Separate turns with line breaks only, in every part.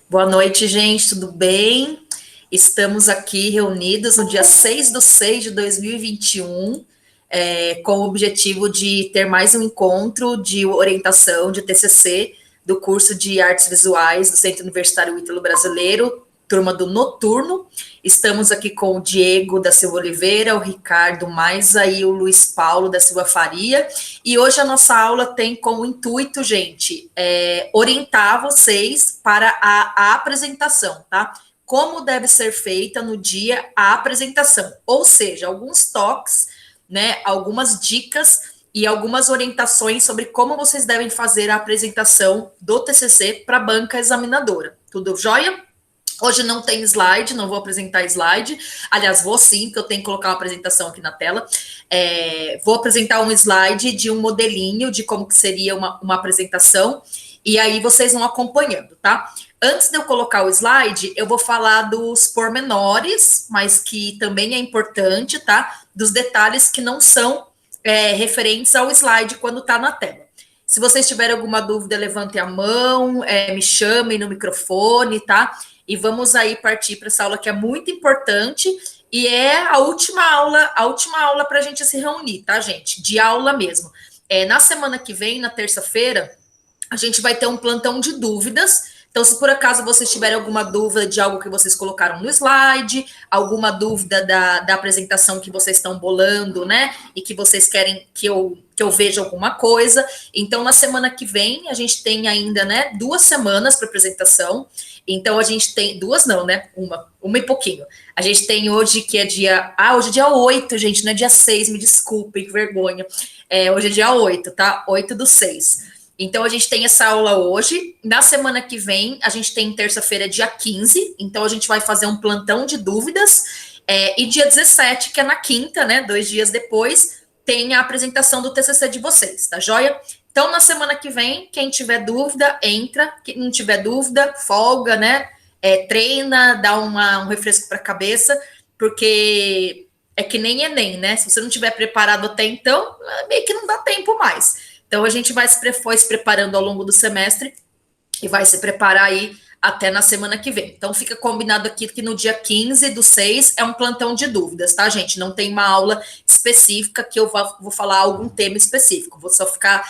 Boa noite, gente, tudo bem? Estamos aqui reunidos no dia 6/6 de 2021, com o objetivo de ter mais um encontro de orientação de TCC do curso de Artes Visuais do Centro Universitário Ítalo Brasileiro, turma do Noturno. Estamos aqui com o Diego da Silva Oliveira, o Ricardo Maiza e o Luiz Paulo da Silva Faria. E hoje a nossa aula tem como intuito, gente, orientar vocês para a apresentação, tá? Como deve ser feita no dia a apresentação, ou seja, alguns toques, né, algumas dicas e algumas orientações sobre como vocês devem fazer a apresentação do TCC para a banca examinadora. Tudo jóia? Hoje não tem slide, não vou apresentar slide. Aliás, vou sim, porque eu tenho que colocar uma apresentação aqui na tela. Vou apresentar um slide de um modelinho de como que seria uma apresentação, e aí vocês vão acompanhando, tá? Antes de eu colocar o slide, eu vou falar dos pormenores, mas que também é importante, tá? Dos detalhes que não são referentes ao slide quando tá na tela. Se vocês tiverem alguma dúvida, levantem a mão, me chamem no microfone, tá? E vamos aí partir para essa aula que é muito importante e é a última aula para a gente se reunir, tá, gente? De aula mesmo. Na semana que vem, na terça-feira, a gente vai ter um plantão de dúvidas. Então, se por acaso vocês tiverem alguma dúvida de algo que vocês colocaram no slide, alguma dúvida da apresentação que vocês estão bolando, né? E que vocês querem que eu veja alguma coisa. Então, na semana que vem, a gente tem ainda, né, 2 semanas para apresentação. Então, a gente tem... 2 não, né? Uma e pouquinho. A gente tem hoje, que é dia... hoje é dia 8, gente, não é dia 6, me desculpem, que vergonha. Hoje é dia 8, tá? 8/6. Então, a gente tem essa aula hoje. Na semana que vem, a gente tem terça-feira, dia 15. Então, a gente vai fazer um plantão de dúvidas. E dia 17, que é na quinta, né? 2 dias depois, tem a apresentação do TCC de vocês, tá joia? Então, na semana que vem, quem tiver dúvida, entra. Quem não tiver dúvida, folga, né? Treina, dá um refresco para a cabeça, porque é que nem Enem, né? Se você não tiver preparado até então, meio que não dá tempo mais. Então, a gente foi se preparando ao longo do semestre e vai se preparar aí até na semana que vem. Então, fica combinado aqui que no dia 15/6 é um plantão de dúvidas, tá, gente? Não tem uma aula específica que eu vou falar algum tema específico. Vou só ficar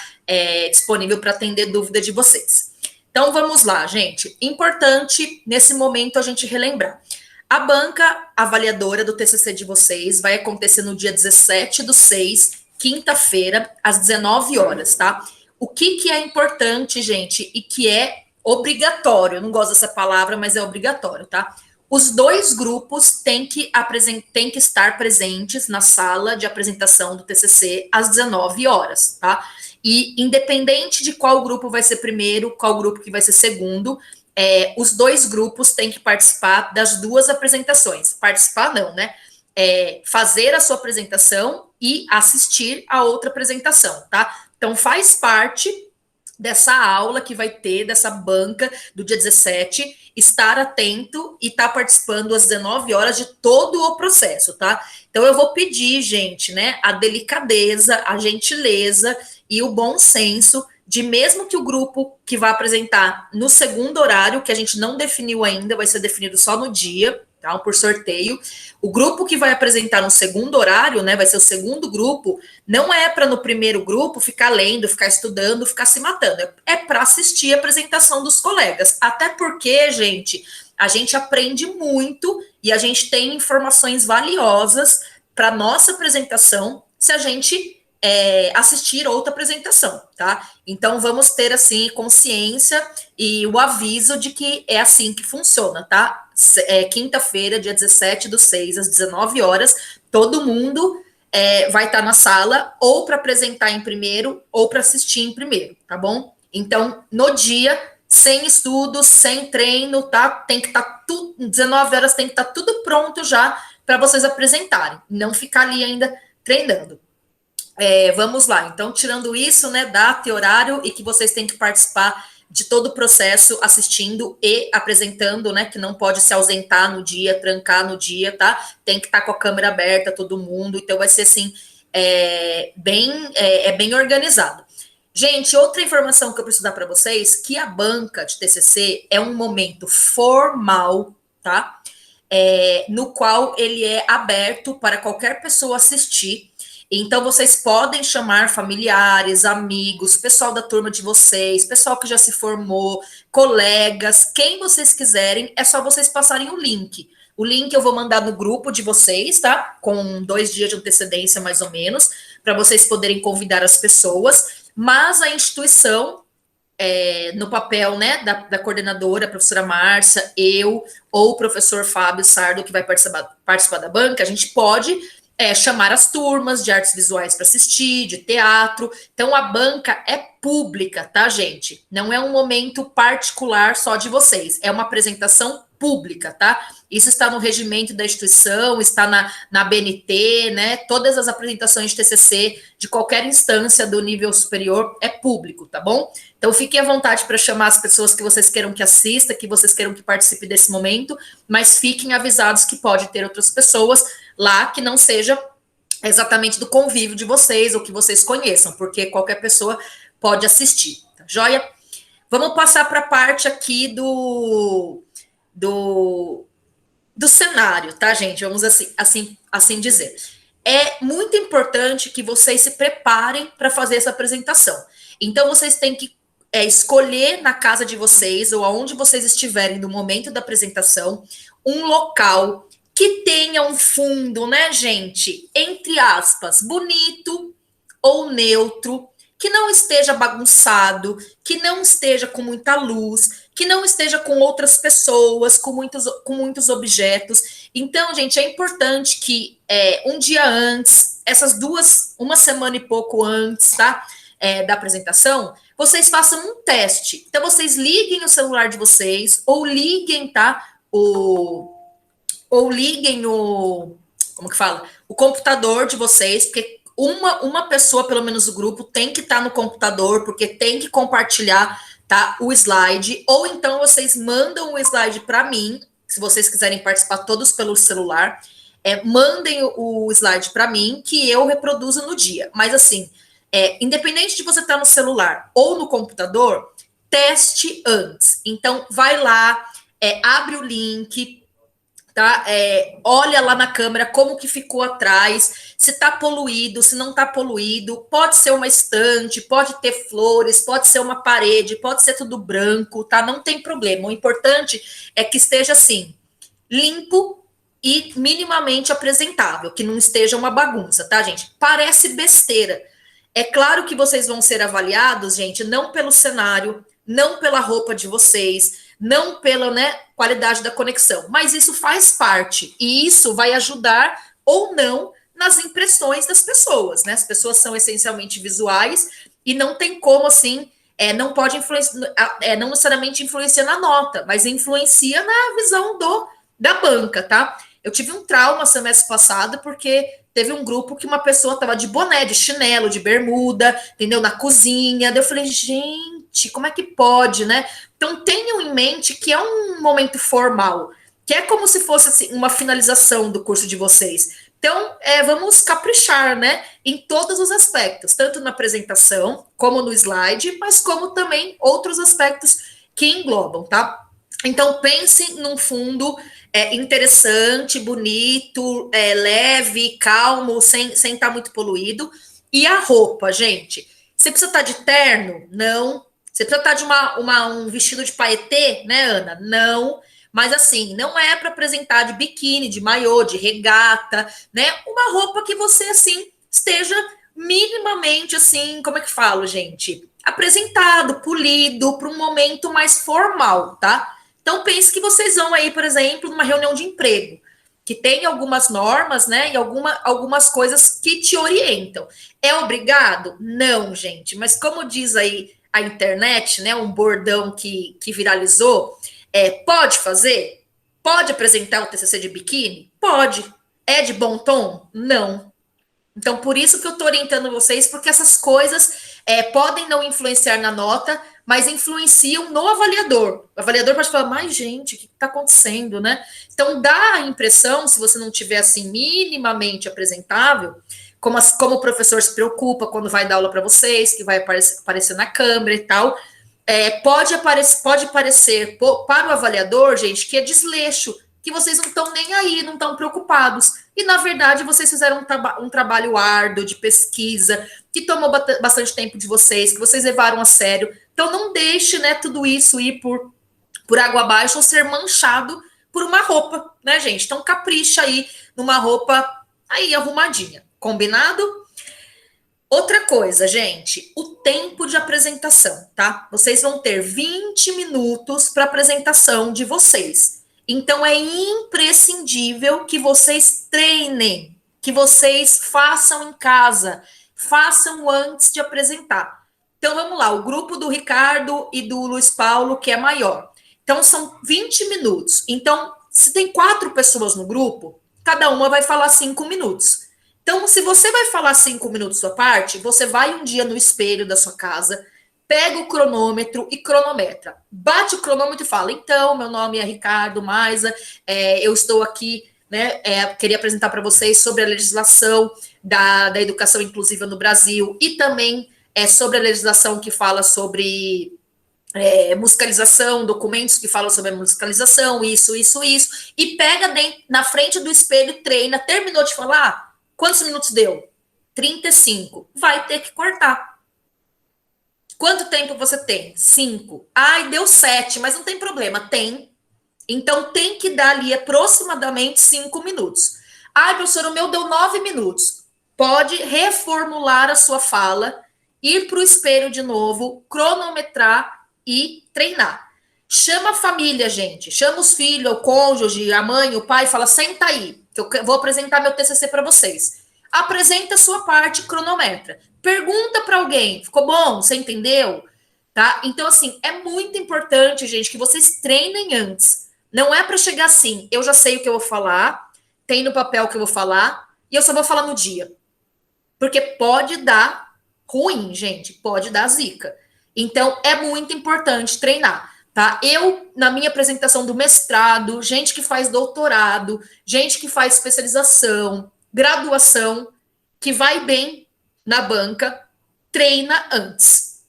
disponível para atender dúvida de vocês. Então, vamos lá, gente. Importante, nesse momento, a gente relembrar. A banca avaliadora do TCC de vocês vai acontecer no dia 17/6, quinta-feira, às 19 horas, tá? O que é importante, gente, e que é obrigatório, eu não gosto dessa palavra, mas é obrigatório, tá? Os 2 grupos têm que estar presentes na sala de apresentação do TCC às 19 horas, tá? E independente de qual grupo vai ser primeiro, qual grupo que vai ser segundo, os 2 grupos têm que participar das 2 apresentações. Participar não, né? Fazer a sua apresentação e assistir a outra apresentação, tá? Então, faz parte dessa aula que vai ter, dessa banca do dia 17, estar atento e estar participando às 19 horas de todo o processo, tá? Então, eu vou pedir, gente, né, a delicadeza, a gentileza e o bom senso de, mesmo que o grupo que vai apresentar no segundo horário, que a gente não definiu ainda, vai ser definido só no dia, tá? Por sorteio. O grupo que vai apresentar no segundo horário, né, vai ser o segundo grupo, não é para no primeiro grupo ficar lendo, ficar estudando, ficar se matando. É para assistir a apresentação dos colegas. Até porque, gente, a gente aprende muito e a gente tem informações valiosas para nossa apresentação se a gente assistir outra apresentação, tá? Então, vamos ter, assim, consciência e o aviso de que é assim que funciona, tá? Quinta-feira, dia 17/6, às 19 horas, todo mundo vai estar na sala ou para apresentar em primeiro ou para assistir em primeiro, tá bom? Então, no dia, sem estudo, sem treino, tá? Tem que estar tudo, 19 horas tem que estar tudo pronto já para vocês apresentarem, não ficar ali ainda treinando. Vamos lá, então, tirando isso, né, data e horário, e que vocês têm que participar de todo o processo, assistindo e apresentando, né, que não pode se ausentar no dia, trancar no dia, tá? Tem que estar com a câmera aberta, todo mundo, então vai ser, assim, bem organizado. Gente, outra informação que eu preciso dar para vocês, que a banca de TCC é um momento formal, tá? No qual ele é aberto para qualquer pessoa assistir. Então, vocês podem chamar familiares, amigos, pessoal da turma de vocês, pessoal que já se formou, colegas, quem vocês quiserem, é só vocês passarem o link. O link eu vou mandar no grupo de vocês, tá? Com 2 dias de antecedência, mais ou menos, para vocês poderem convidar as pessoas. Mas a instituição, no papel, né, da coordenadora, a professora Márcia, eu ou o professor Fábio Sardo, que vai participar da banca, a gente pode chamar as turmas de artes visuais para assistir, de teatro. Então, a banca é pública, tá, gente? Não é um momento particular só de vocês, é uma apresentação pública, tá? Isso está no regimento da instituição, está na BNT, né? Todas as apresentações de TCC de qualquer instância do nível superior é público, tá bom? Então, fiquem à vontade para chamar as pessoas que vocês queiram que assista, que vocês queiram que participe desse momento, mas fiquem avisados que pode ter outras pessoas lá que não seja exatamente do convívio de vocês ou que vocês conheçam, porque qualquer pessoa pode assistir, tá joia? Vamos passar para a parte aqui do cenário, tá, gente? Vamos assim dizer. É muito importante que vocês se preparem para fazer essa apresentação. Então, vocês têm que escolher na casa de vocês ou aonde vocês estiverem no momento da apresentação um local que tenha um fundo, né, gente? Entre aspas, bonito ou neutro, que não esteja bagunçado, que não esteja com muita luz, que não esteja com outras pessoas, com muitos objetos. Então, gente, é importante que um dia antes, uma semana e pouco antes, tá? Da apresentação, vocês façam um teste. Então, vocês liguem o celular de vocês, ou liguem, tá? Ou liguem como que fala? O computador de vocês, porque uma pessoa, pelo menos do grupo, tem que estar no computador, porque tem que compartilhar, tá, o slide, ou então vocês mandam o slide para mim, se vocês quiserem participar todos pelo celular, mandem o slide para mim, que eu reproduzo no dia. Mas assim, independente de você estar no celular ou no computador, teste antes. Então, vai lá, abre o link, tá? Olha lá na câmera como que ficou atrás, se tá poluído, se não tá poluído, pode ser uma estante, pode ter flores, pode ser uma parede, pode ser tudo branco, tá? Não tem problema. O importante é que esteja assim, limpo e minimamente apresentável, que não esteja uma bagunça, tá, gente? Parece besteira. É claro que vocês vão ser avaliados, gente, não pelo cenário, não pela roupa de vocês, não pela, né, qualidade da conexão, mas isso faz parte, e isso vai ajudar ou não nas impressões das pessoas, né? As pessoas são essencialmente visuais e não tem como, assim, não pode influenciar, não necessariamente influencia na nota, mas influencia na visão da banca, tá? Eu tive um trauma semestre passado, porque teve um grupo que uma pessoa tava de boné, de chinelo, de bermuda, entendeu? Na cozinha, daí eu falei, gente, como é que pode, né? Então, tenham em mente que é um momento formal, que é como se fosse assim, uma finalização do curso de vocês. Então, vamos caprichar, né, em todos os aspectos, tanto na apresentação, como no slide, mas como também outros aspectos que englobam, tá? Então, pense num fundo interessante, bonito, leve, calmo, sem estar muito poluído. E a roupa, gente? Você precisa estar de terno? Não. Você precisa estar de um vestido de paetê, né, Ana? Não. Mas assim, não é para apresentar de biquíni, de maiô, de regata, né? Uma roupa que você, assim, esteja minimamente, assim, como é que falo, gente? Apresentado, polido, para um momento mais formal, tá? Então, pense que vocês vão aí, por exemplo, numa reunião de emprego, que tem algumas normas, né, e algumas coisas que te orientam. É obrigado? Não, gente. Mas como diz aí a internet, né, um bordão que viralizou, pode fazer? Pode apresentar o TCC de biquíni? Pode. É de bom tom? Não. Então, por isso que eu estou orientando vocês, porque essas coisas podem não influenciar na nota, mas influenciam no avaliador. O avaliador pode falar, mas gente, o que está acontecendo, né? Então, dá a impressão, se você não tiver assim minimamente apresentável, como o professor se preocupa quando vai dar aula para vocês, que vai aparecer na câmera e tal. Pode parecer para o avaliador, gente, que é desleixo, que vocês não estão nem aí, não estão preocupados. E, na verdade, vocês fizeram um trabalho árduo de pesquisa, que tomou bastante tempo de vocês, que vocês levaram a sério. Então, não deixe, né, tudo isso ir por água abaixo ou ser manchado por uma roupa, né, gente? Então, capricha aí numa roupa aí arrumadinha. Combinado? Outra coisa, gente, o tempo de apresentação, tá? Vocês vão ter 20 minutos para apresentação de vocês. Então, é imprescindível que vocês treinem, que vocês façam em casa, façam antes de apresentar. Então, vamos lá, o grupo do Ricardo e do Luiz Paulo, que é maior. Então, são 20 minutos. Então, se tem 4 pessoas no grupo, cada uma vai falar 5 minutos. Então, se você vai falar 5 minutos sua parte, você vai um dia no espelho da sua casa, pega o cronômetro e cronometra. Bate o cronômetro e fala, então, meu nome é Ricardo Maisa, eu estou aqui, né, queria apresentar para vocês sobre a legislação da educação inclusiva no Brasil e também sobre a legislação que fala sobre musicalização, documentos que falam sobre a musicalização, isso, e pega na frente do espelho e treina. Terminou de falar? Quantos minutos deu? 35. Vai ter que cortar. Quanto tempo você tem? 5. Ai, deu 7, mas não tem problema. Tem. Então, tem que dar ali aproximadamente 5 minutos. Ai, professor, o meu deu 9 minutos. Pode reformular a sua fala, ir para o espelho de novo, cronometrar e treinar. Chama a família, gente. Chama os filhos, o cônjuge, a mãe, o pai. Fala, senta aí, que eu vou apresentar meu TCC para vocês. Apresenta a sua parte, cronometra. Pergunta para alguém, ficou bom? Você entendeu? Tá? Então, assim, é muito importante, gente, que vocês treinem antes. Não é para chegar assim, eu já sei o que eu vou falar, tem no papel o que eu vou falar, e eu só vou falar no dia. Porque pode dar ruim, gente, pode dar zica. Então, é muito importante treinar, tá? Eu, na minha apresentação do mestrado, gente que faz doutorado, gente que faz especialização, graduação, que vai bem na banca, treina antes.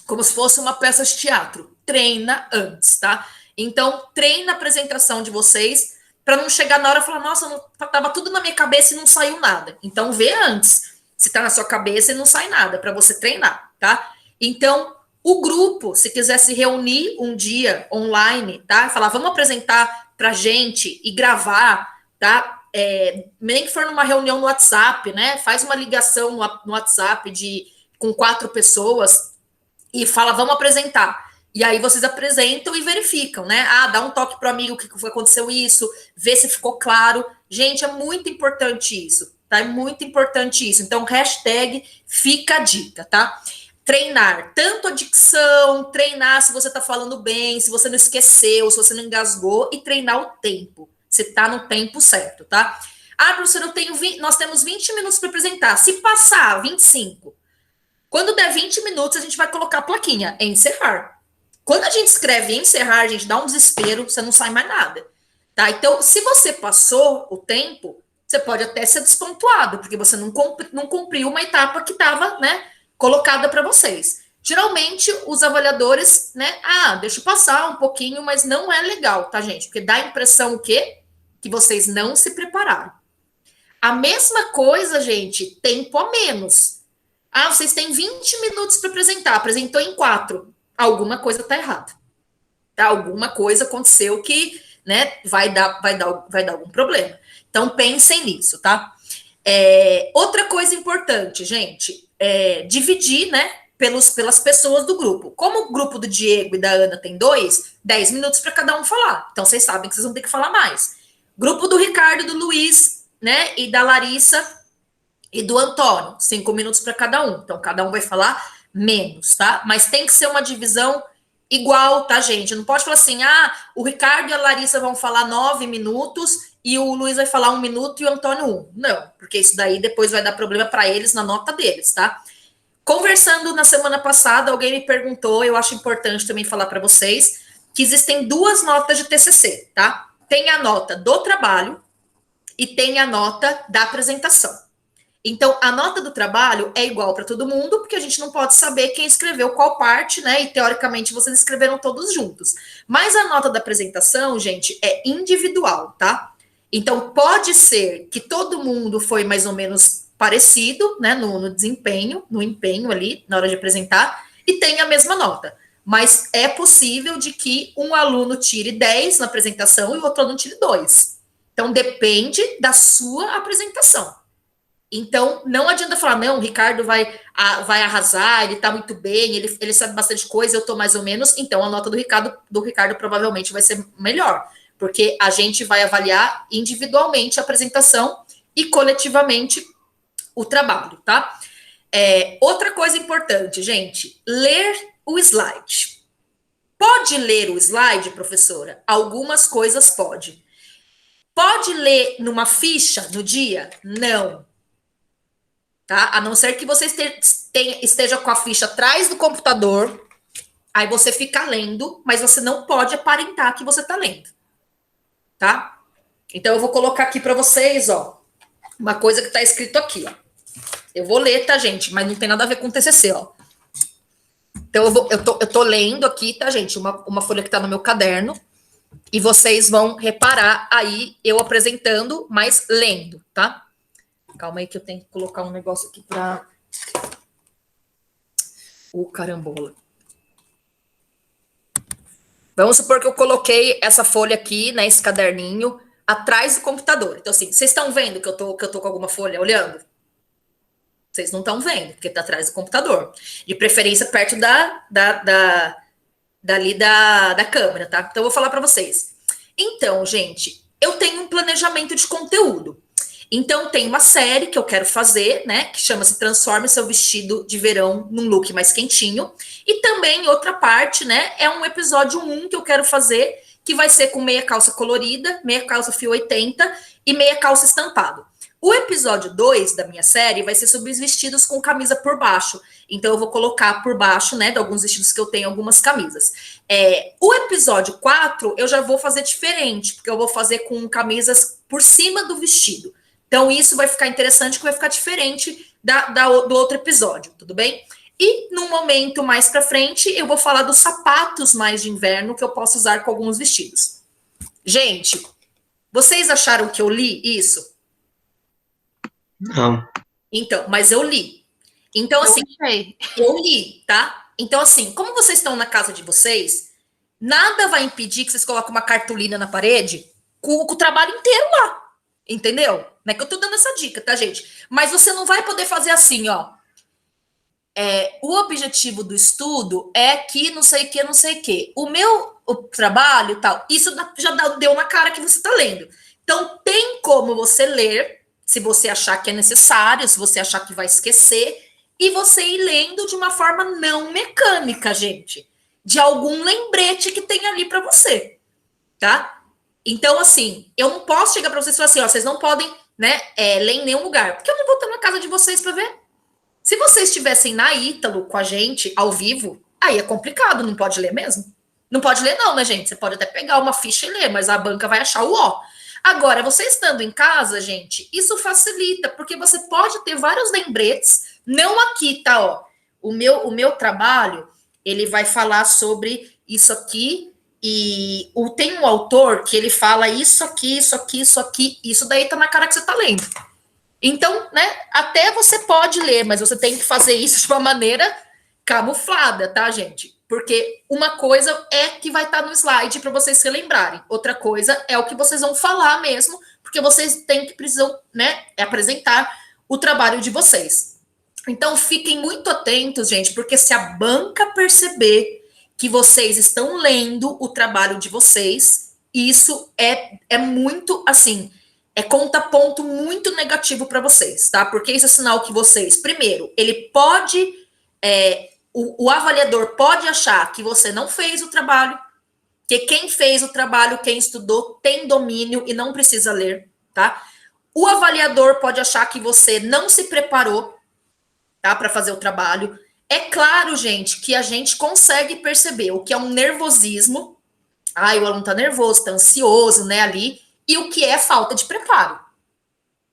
Como se fosse uma peça de teatro. Treina antes, tá? Então, treina a apresentação de vocês para não chegar na hora e falar, nossa, tava tudo na minha cabeça e não saiu nada. Então, vê antes. Se tá na sua cabeça e não sai nada, para você treinar, tá? Então, o grupo, se quiser se reunir um dia online, tá? Falar, vamos apresentar pra gente e gravar, tá? Nem que for numa reunião no WhatsApp, né? Faz uma ligação no WhatsApp com 4 pessoas e fala, vamos apresentar. E aí vocês apresentam e verificam, né? Ah, dá um toque pro amigo que aconteceu isso, vê se ficou claro. Gente, é muito importante isso, tá? É muito importante isso. Então, hashtag fica a dica, tá? Treinar tanto a dicção, treinar se você tá falando bem, se você não esqueceu, se você não engasgou, e treinar o tempo, se tá no tempo certo, tá? Ah, professor, nós temos 20 minutos para apresentar. Se passar 25, quando der 20 minutos, a gente vai colocar a plaquinha, encerrar. Quando a gente escreve encerrar, a gente dá um desespero, você não sai mais nada, tá? Então, se você passou o tempo, você pode até ser despontuado, porque você não cumpriu uma etapa que estava, né, colocada para vocês. Geralmente, os avaliadores, né, deixa eu passar um pouquinho, mas não é legal, tá, gente? Porque dá a impressão o quê? Que vocês não se prepararam. A mesma coisa, gente, tempo a menos. Vocês têm 20 minutos para apresentar, apresentou em 4. Alguma coisa está errada. Tá? Alguma coisa aconteceu que, né, vai dar algum problema. Então, pensem nisso, tá? Outra coisa importante, gente, dividir, né, pelas pessoas do grupo. Como o grupo do Diego e da Ana tem 10 minutos para cada um falar. Então, vocês sabem que vocês vão ter que falar mais. Grupo do Ricardo, do Luiz, né, e da Larissa e do Antônio, 5 minutos para cada um. Então, cada um vai falar menos, tá? Mas tem que ser uma divisão igual, tá, gente? Não pode falar assim, o Ricardo e a Larissa vão falar 9 minutos e o Luiz vai falar 1 minuto e o Antônio 1. Não, porque isso daí depois vai dar problema para eles na nota deles, tá? Conversando na semana passada, alguém me perguntou, eu acho importante também falar para vocês, que existem 2 notas de TCC, tá? Tem a nota do trabalho e tem a nota da apresentação. Então, a nota do trabalho é igual para todo mundo, porque a gente não pode saber quem escreveu qual parte, né? E teoricamente vocês escreveram todos juntos. Mas a nota da apresentação, gente, é individual, tá? Então, pode ser que todo mundo foi mais ou menos parecido, né? No desempenho, no empenho ali, na hora de apresentar, e tenha a mesma nota. Mas é possível de que um aluno tire 10 na apresentação e o outro aluno tire 2. Então, depende da sua apresentação. Então, não adianta falar, não, o Ricardo vai arrasar, ele tá muito bem, ele sabe bastante coisa, eu tô mais ou menos, então a nota do Ricardo provavelmente vai ser melhor, porque a gente vai avaliar individualmente a apresentação e coletivamente o trabalho, tá? Outra coisa importante, gente, ler o slide. Pode ler o slide, professora? Algumas coisas pode. Pode ler numa ficha no dia? Não. Tá? A não ser que você esteja com a ficha atrás do computador, aí você fica lendo, mas você não pode aparentar que você está lendo, tá? Então eu vou colocar aqui para vocês, ó, uma coisa que está escrito aqui, ó. Eu vou ler, tá, gente? Mas não tem nada a ver com o TCC, ó. Então eu tô lendo aqui, tá, gente? Uma folha que está no meu caderno, e vocês vão reparar aí eu apresentando, mas lendo, tá? Calma aí que eu tenho que colocar um negócio aqui para carambola. Vamos supor que eu coloquei essa folha aqui, né, esse caderninho, atrás do computador. Então, assim, vocês estão vendo que eu tô com alguma folha olhando? Vocês não estão vendo, porque tá atrás do computador. De preferência, perto dali da câmera, tá? Então, eu vou falar para vocês. Então, gente, eu tenho um planejamento de conteúdo. Então, tem uma série que eu quero fazer, né? Que chama-se Transforme Seu Vestido de Verão num Look Mais Quentinho. E também, outra parte, né? É um episódio 1 que eu quero fazer, que vai ser com meia calça colorida, meia calça fio 80 e meia calça estampado. O episódio 2 da minha série vai ser sobre os vestidos com camisa por baixo. Então, eu vou colocar por baixo, né? De alguns vestidos que eu tenho, algumas camisas. O episódio 4, eu já vou fazer diferente, porque eu vou fazer com camisas por cima do vestido. Então, isso vai ficar interessante, que vai ficar diferente do outro episódio, tudo bem? E, num momento mais pra frente, eu vou falar dos sapatos mais de inverno que eu posso usar com alguns vestidos. Gente, vocês acharam que eu li isso?
Não.
Então, mas eu li. Então, assim, eu li, tá? Então, assim, como vocês estão na casa de vocês, nada vai impedir que vocês coloquem uma cartolina na parede com o trabalho inteiro lá. Entendeu? Não é que eu tô dando essa dica, tá, gente? Mas você não vai poder fazer assim, ó. O objetivo do estudo é que não sei o que, não sei o que. O trabalho e tal, isso já deu na cara que você tá lendo. Então, tem como você ler, se você achar que é necessário, se você achar que vai esquecer, e você ir lendo de uma forma não mecânica, gente. De algum lembrete que tem ali para você, tá? Então, assim, eu não posso chegar para vocês e falar assim, ó, vocês não podem, né, ler em nenhum lugar, porque eu não vou estar na casa de vocês para ver. Se vocês estivessem na Ítalo com a gente, ao vivo, aí é complicado, não pode ler mesmo. Não pode ler não, né, gente? Você pode até pegar uma ficha e ler, mas a banca vai achar o ó. Agora, você estando em casa, gente, isso facilita, porque você pode ter vários lembretes, não aqui, tá, ó. O meu trabalho, ele vai falar sobre isso aqui, e tem um autor que ele fala isso aqui, isso aqui, isso aqui, isso daí tá na cara que você tá lendo. Então, né, até você pode ler, mas você tem que fazer isso de uma maneira camuflada, tá, gente? Porque uma coisa é que vai estar no slide para vocês se lembrarem, outra coisa é o que vocês vão falar mesmo, porque vocês precisam, né, apresentar o trabalho de vocês. Então, fiquem muito atentos, gente, porque se a banca perceber que vocês estão lendo o trabalho de vocês, isso é muito, assim, conta-ponto muito negativo para vocês, tá? Porque isso é sinal que vocês, primeiro, ele pode, o avaliador pode achar que você não fez o trabalho, que quem fez o trabalho, quem estudou, tem domínio e não precisa ler, tá? O avaliador pode achar que você não se preparou, tá, para fazer o trabalho. É claro, gente, que a gente consegue perceber o que é um nervosismo. O aluno tá nervoso, tá ansioso, né, ali, e o que é falta de preparo.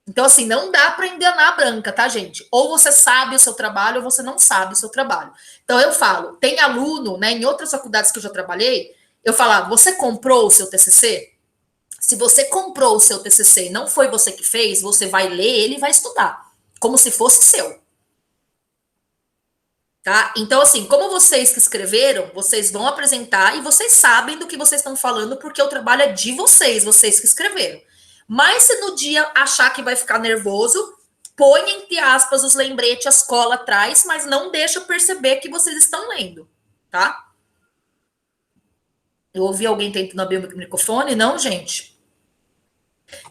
Então, assim, não dá para enganar a Branca, tá, gente? Ou você sabe o seu trabalho, ou você não sabe o seu trabalho. Então, eu falo, tem aluno, né, em outras faculdades que eu já trabalhei, eu falava, você comprou o seu TCC? Se você comprou o seu TCC e não foi você que fez, você vai ler ele e vai estudar, como se fosse seu. Tá? Então, assim, como vocês que escreveram, vocês vão apresentar e vocês sabem do que vocês estão falando, porque o trabalho é de vocês, vocês que escreveram. Mas se no dia achar que vai ficar nervoso, põe entre aspas os lembretes, as cola atrás, mas não deixa perceber que vocês estão lendo, tá? Eu ouvi alguém tentando abrir o microfone? Não, gente?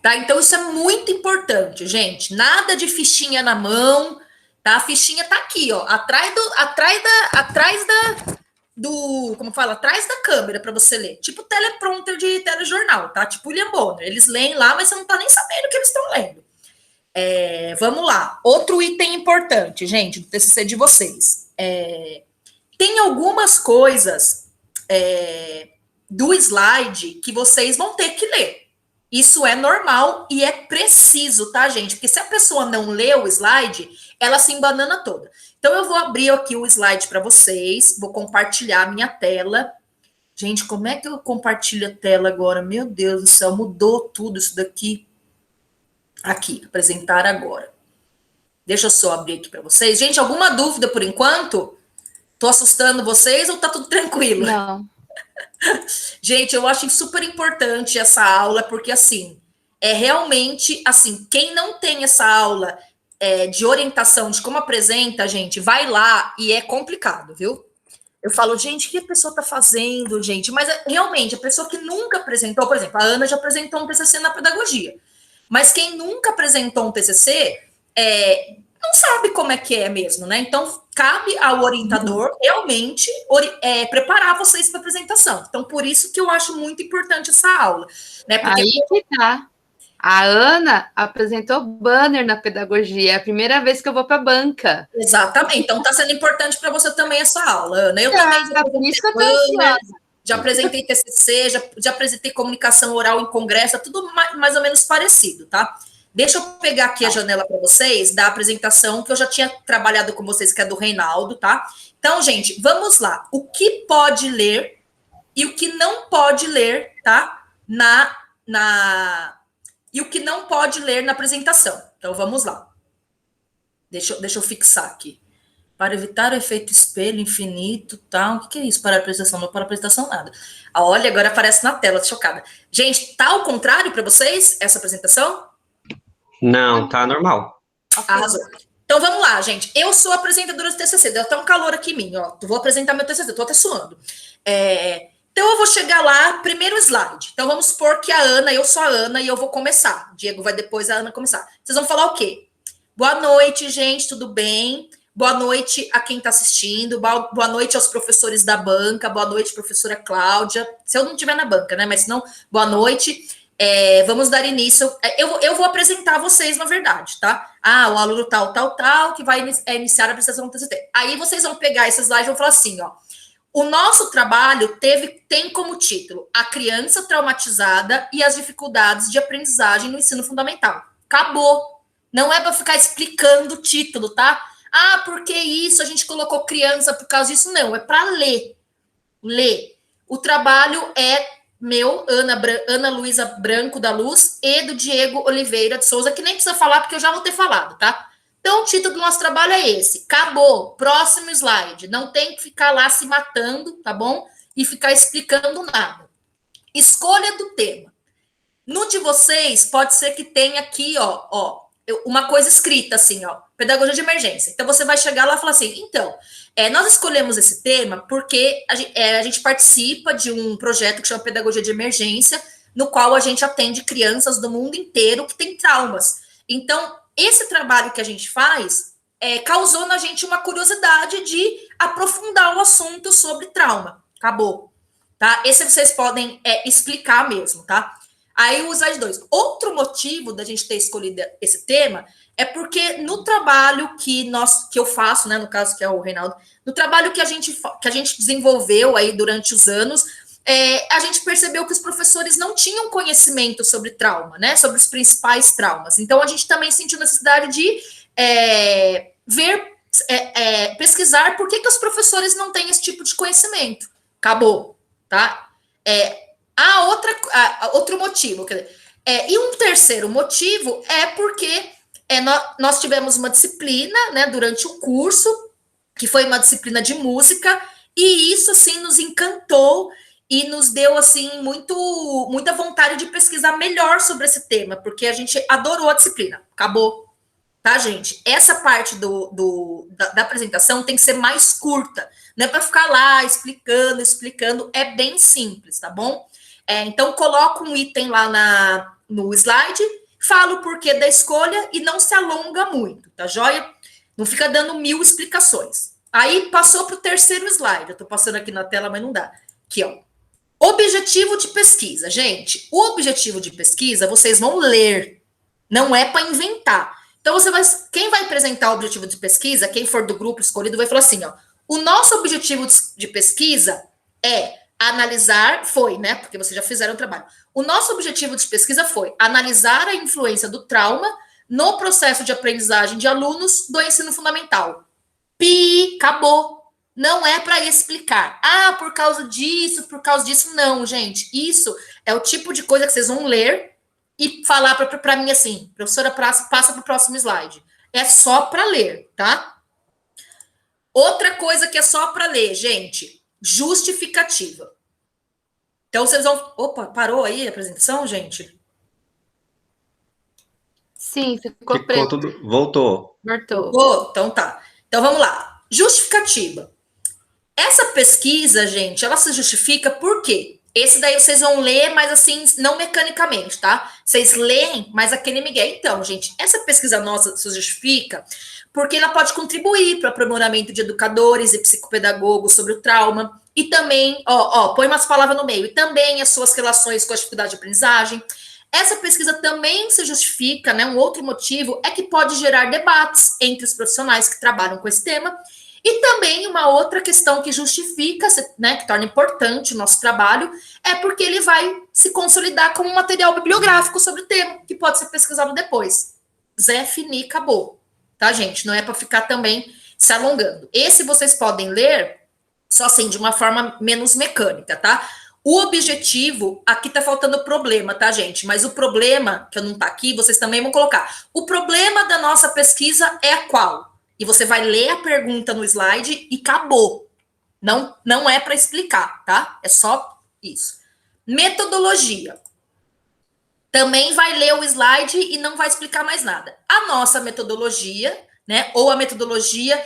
Tá? Então, isso é muito importante, gente. Nada de fichinha na mão, tá? A fichinha tá aqui, ó, como fala? Atrás da câmera para você ler. Tipo teleprompter de telejornal, tá? Tipo William Bonner. Eles leem lá, mas você não tá nem sabendo o que eles estão lendo. Vamos lá. Outro item importante, gente, do TCC de vocês. Tem algumas coisas do slide que vocês vão ter que ler. Isso é normal e é preciso, tá, gente? Porque se a pessoa não lê o slide, ela se embanana toda. Então, eu vou abrir aqui o slide para vocês, vou compartilhar a minha tela. Gente, como é que eu compartilho a tela agora? Meu Deus do céu, mudou tudo isso daqui. Aqui, apresentar agora. Deixa eu só abrir aqui para vocês. Gente, alguma dúvida por enquanto? Tô assustando vocês ou tá tudo tranquilo?
Não.
Gente, eu acho super importante essa aula, porque, assim, realmente, assim, quem não tem essa aula de orientação de como apresenta, gente, vai lá e é complicado, viu? Eu falo, gente, o que a pessoa tá fazendo, gente? Mas, realmente, a pessoa que nunca apresentou, por exemplo, a Ana já apresentou um TCC na pedagogia, mas quem nunca apresentou um TCC não sabe como é que é mesmo, né? Então, cabe ao orientador realmente preparar vocês para a apresentação. Então, por isso que eu acho muito importante essa aula. Né? Porque...
Aí que tá. A Ana apresentou banner na pedagogia. É a primeira vez que eu vou para a banca.
Exatamente. Então, está sendo importante para você também essa aula, Ana. Eu também já
apresentei
banner, já apresentei TCC, já apresentei comunicação oral em congresso, tudo mais ou menos parecido, tá? Deixa eu pegar aqui a janela para vocês da apresentação que eu já tinha trabalhado com vocês, que é do Reinaldo, tá? Então, gente, vamos lá. O que pode ler e o que não pode ler, tá? E o que não pode ler na apresentação. Então, vamos lá. Deixa eu fixar aqui. Para evitar o efeito espelho infinito, tal. O que é isso? Para a apresentação, não para a apresentação, nada. Olha, agora aparece na tela, tô chocada. Gente, tá ao contrário para vocês, essa apresentação?
Não, tá normal.
Arrasou. Então vamos lá, gente. Eu sou apresentadora do TCC. Deu até um calor aqui em mim, ó. Vou apresentar meu TCC, tô até suando. Então eu vou chegar lá, primeiro slide. Então vamos supor que eu sou a Ana e eu vou começar. Diego vai depois a Ana começar. Vocês vão falar o quê? Boa noite, gente, tudo bem? Boa noite a quem está assistindo. Boa noite aos professores da banca. Boa noite, professora Cláudia. Se eu não estiver na banca, né? Mas se não, boa noite. Vamos dar início. Eu vou apresentar vocês, na verdade, tá? O aluno tal, que vai iniciar a apresentação do TCC. Aí vocês vão pegar esses slides e vão falar assim, ó. O nosso trabalho tem como título A Criança Traumatizada e as Dificuldades de Aprendizagem no Ensino Fundamental. Acabou. Não é para ficar explicando o título, tá? Por que isso? A gente colocou criança por causa disso? Não, é para ler. Ler. O trabalho é meu, Ana Luísa Branco da Luz, e do Diego Oliveira de Souza, que nem precisa falar, porque eu já vou ter falado, tá? Então, o título do nosso trabalho é esse. Acabou. Próximo slide. Não tem que ficar lá se matando, tá bom? E ficar explicando nada. Escolha do tema. No de vocês, pode ser que tenha aqui, ó, uma coisa escrita assim, ó, pedagogia de emergência. Então, você vai chegar lá e falar assim, então, nós escolhemos esse tema porque a gente participa de um projeto que chama Pedagogia de Emergência, no qual a gente atende crianças do mundo inteiro que têm traumas. Então, esse trabalho que a gente faz causou na gente uma curiosidade de aprofundar o assunto sobre trauma. Acabou. Tá? Esse vocês podem explicar mesmo, tá? Aí o slide 2. Outro motivo da gente ter escolhido esse tema é porque no trabalho que eu faço, né, no caso que é o Reinaldo, no trabalho que a gente desenvolveu aí durante os anos, a gente percebeu que os professores não tinham conhecimento sobre trauma, né? Sobre os principais traumas. Então, a gente também sentiu necessidade de pesquisar por que os professores não têm esse tipo de conhecimento. Acabou, tá? Outro motivo. E um terceiro motivo é porque nós tivemos uma disciplina, né, durante o curso, que foi uma disciplina de música, e isso, assim, nos encantou e nos deu, assim, muita vontade de pesquisar melhor sobre esse tema, porque a gente adorou a disciplina. Acabou, tá, gente? Essa parte da apresentação tem que ser mais curta, não é para ficar lá explicando, é bem simples, tá bom? Então, coloca um item lá no slide, fala o porquê da escolha e não se alonga muito, tá joia? Não fica dando 1000 explicações. Aí, passou para o terceiro slide. Eu estou passando aqui na tela, mas não dá. Aqui, ó. Objetivo de pesquisa. Gente, o objetivo de pesquisa, vocês vão ler. Não é para inventar. Então, quem vai apresentar o objetivo de pesquisa, quem for do grupo escolhido, vai falar assim, ó. O nosso objetivo de pesquisa é analisar, né? Porque vocês já fizeram o trabalho. O nosso objetivo de pesquisa foi analisar a influência do trauma no processo de aprendizagem de alunos do ensino fundamental. Acabou. Não é para explicar. Por causa disso, Não, gente. Isso é o tipo de coisa que vocês vão ler e falar para mim assim, professora, passa para o próximo slide. É só para ler, tá? Outra coisa que é só para ler, gente, justificativa. Então, vocês vão... Opa, parou aí a apresentação, gente?
Sim, ficou preto.
Voltou.
Então tá. Então, vamos lá. Justificativa. Essa pesquisa, gente, ela se justifica por quê? Esse daí vocês vão ler, mas assim, não mecanicamente, tá? Vocês leem, mas aquele migué. Então, gente, essa pesquisa nossa se justifica porque ela pode contribuir para o aprimoramento de educadores e psicopedagogos sobre o trauma. E também, põe umas palavras no meio. E também as suas relações com a dificuldade de aprendizagem. Essa pesquisa também se justifica, né? Um outro motivo é que pode gerar debates entre os profissionais que trabalham com esse tema. E também uma outra questão que justifica, né, que torna importante o nosso trabalho, é porque ele vai se consolidar como um material bibliográfico sobre o tema, que pode ser pesquisado depois. Zé, fini, acabou. Tá, gente? Não é para ficar também se alongando. Esse vocês podem ler só assim, de uma forma menos mecânica, tá? O objetivo, aqui tá faltando problema, tá, gente? Mas o problema, que eu não tá aqui, vocês também vão colocar. O problema da nossa pesquisa é qual? E você vai ler a pergunta no slide e acabou. Não é para explicar, tá? É só isso. Metodologia. Também vai ler o slide e não vai explicar mais nada. A nossa metodologia, né, ou a metodologia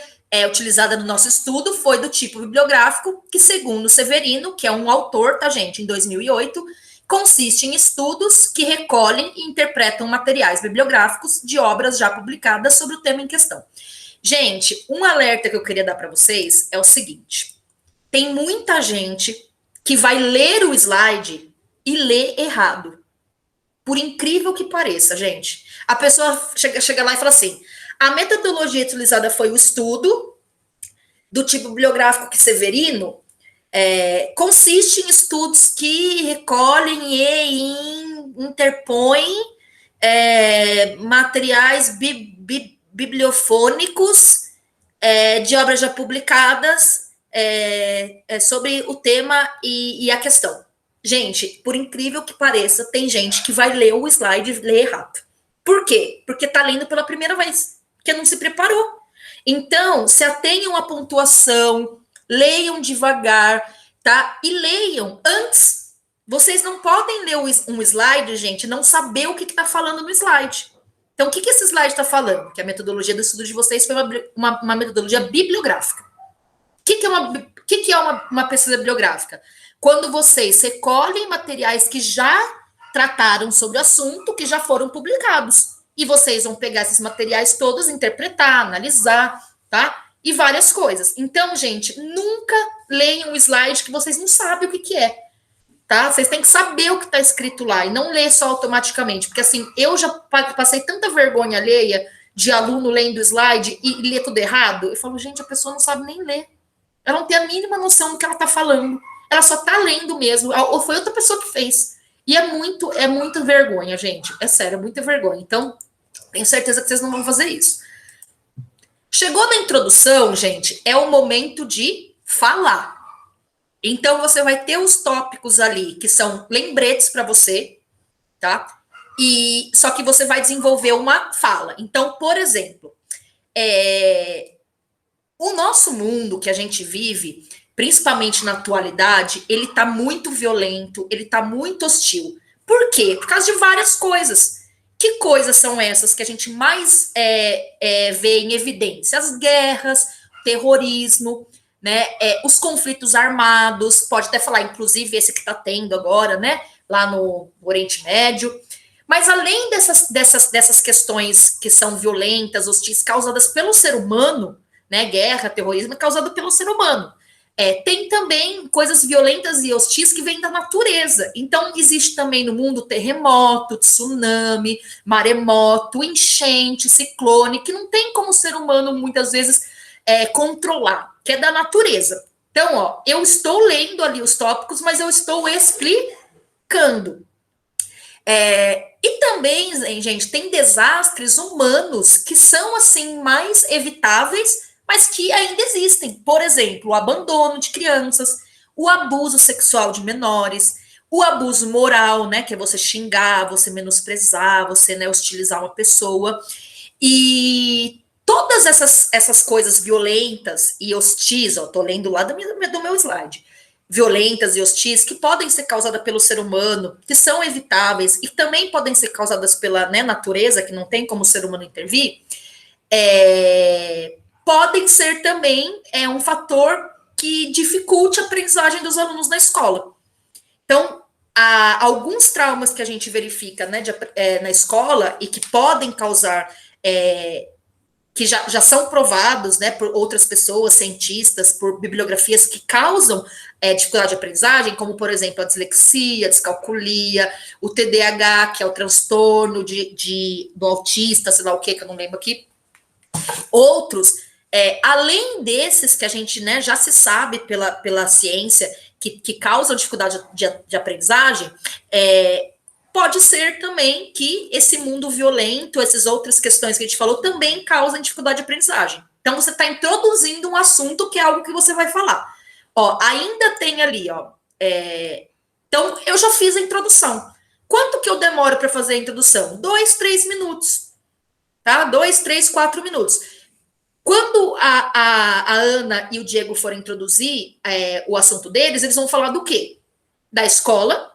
utilizada no nosso estudo foi do tipo bibliográfico, que segundo Severino, que é um autor, tá, gente, em 2008, consiste em estudos que recolhem e interpretam materiais bibliográficos de obras já publicadas sobre o tema em questão. Gente, um alerta que eu queria dar para vocês é o seguinte: tem muita gente que vai ler o slide e lê errado. Por incrível que pareça, gente. A pessoa chega lá e fala assim: a metodologia utilizada foi o estudo do tipo bibliográfico que Severino consiste em estudos que recolhem e interpõem materiais bibliofônicos de obras já publicadas sobre o tema e a questão. Gente, por incrível que pareça, tem gente que vai ler o slide e lê errado. Por quê? Porque está lendo pela primeira vez, porque não se preparou. Então, se atenham à pontuação, leiam devagar, tá? E leiam antes. Vocês não podem ler um slide, gente, e não saber o que está falando no slide. Então, o que esse slide está falando? Que a metodologia do estudo de vocês foi uma metodologia bibliográfica. O que é uma pesquisa bibliográfica? Quando vocês recolhem materiais que já trataram sobre o assunto, que já foram publicados. E vocês vão pegar esses materiais todos, interpretar, analisar, tá? E várias coisas. Então, gente, nunca leiam um slide que vocês não sabem o que é. Tá? Vocês têm que saber o que está escrito lá e não ler só automaticamente. Porque, assim, eu já passei tanta vergonha alheia de aluno lendo o slide e ler tudo errado. Eu falo, gente, a pessoa não sabe nem ler. Ela não tem a mínima noção do que ela está falando. ela só tá lendo mesmo, ou foi outra pessoa que fez. E é muito vergonha, gente. É sério, é muita vergonha. Então, tenho certeza que vocês não vão fazer isso. Chegou na introdução, gente, é o momento de falar. Então, você vai ter os tópicos ali, que são lembretes para você, tá? E só que você vai desenvolver uma fala. Então, por exemplo, o nosso mundo que a gente vive, principalmente na atualidade, ele tá muito violento, ele tá muito hostil. Por quê? Por causa de várias coisas. Que coisas são essas que a gente mais vê em evidência? As guerras, terrorismo, né? Os conflitos armados, pode até falar, inclusive, esse que está tendo agora, né? Lá no Oriente Médio. Mas além dessas questões que são violentas, hostis, causadas pelo ser humano, né? Guerra, terrorismo é causado pelo ser humano. Tem também coisas violentas e hostis que vêm da natureza. Então, existe também no mundo terremoto, tsunami, maremoto, enchente, ciclone, que não tem como o ser humano, muitas vezes, controlar, que é da natureza. Então, ó, eu estou lendo ali os tópicos, mas eu estou explicando. E também, gente, tem desastres humanos que são, assim, mais evitáveis, mas que ainda existem. Por exemplo, o abandono de crianças, o abuso sexual de menores, o abuso moral, né, que é você xingar, você menosprezar, você, né, hostilizar uma pessoa. E todas essas coisas violentas e hostis, ó, tô lendo lá do meu slide, violentas e hostis, que podem ser causadas pelo ser humano, que são evitáveis, e também podem ser causadas pela, né, natureza, que não tem como o ser humano intervir, podem ser também um fator que dificulte a aprendizagem dos alunos na escola. Então, há alguns traumas que a gente verifica, né, na escola e que podem causar, que já são provados, né, por outras pessoas, cientistas, por bibliografias que causam dificuldade de aprendizagem, como, por exemplo, a dislexia, a descalculia, o TDAH, que é o transtorno do autista, sei lá o que eu não lembro aqui. Outros, além desses que a gente, né, já se sabe pela ciência que causam dificuldade de aprendizagem, pode ser também que esse mundo violento, essas outras questões que a gente falou, também causam dificuldade de aprendizagem. Então, você está introduzindo um assunto que é algo que você vai falar. Ó, ainda tem ali, ó. Então, eu já fiz a introdução. Quanto que eu demoro para fazer a introdução? 2, 3 minutos. Tá? 2, 3, 4 minutos. Quando a Ana e o Diego forem introduzir o assunto deles, eles vão falar do quê? Da escola,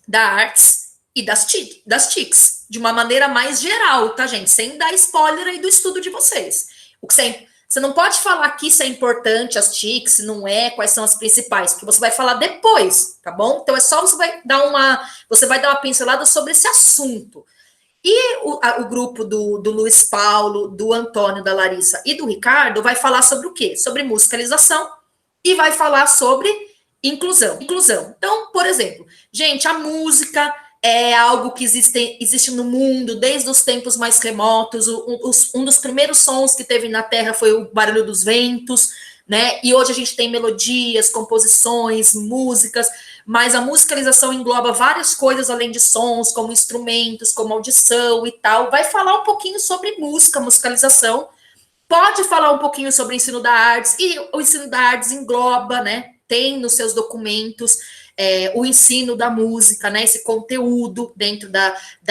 da artes e das TICs, de uma maneira mais geral, tá, gente? Sem dar spoiler aí do estudo de vocês. Você não pode falar aqui se é importante as TICs, se não é, quais são as principais, porque você vai falar depois, tá bom? Então é só você vai dar uma pincelada sobre esse assunto. E o grupo do Luiz Paulo, do Antônio, da Larissa e do Ricardo vai falar sobre o quê? Sobre musicalização e vai falar sobre inclusão. Então, por exemplo, gente, a música é algo que existe no mundo desde os tempos mais remotos. Um dos primeiros sons que teve na Terra foi o barulho dos ventos, né? E hoje a gente tem melodias, composições, músicas, mas a musicalização engloba várias coisas além de sons, como instrumentos, como audição e tal. Vai falar um pouquinho sobre musicalização, pode falar um pouquinho sobre o ensino da artes, e o ensino da artes engloba, né? Tem nos seus documentos o ensino da música, né? Esse conteúdo dentro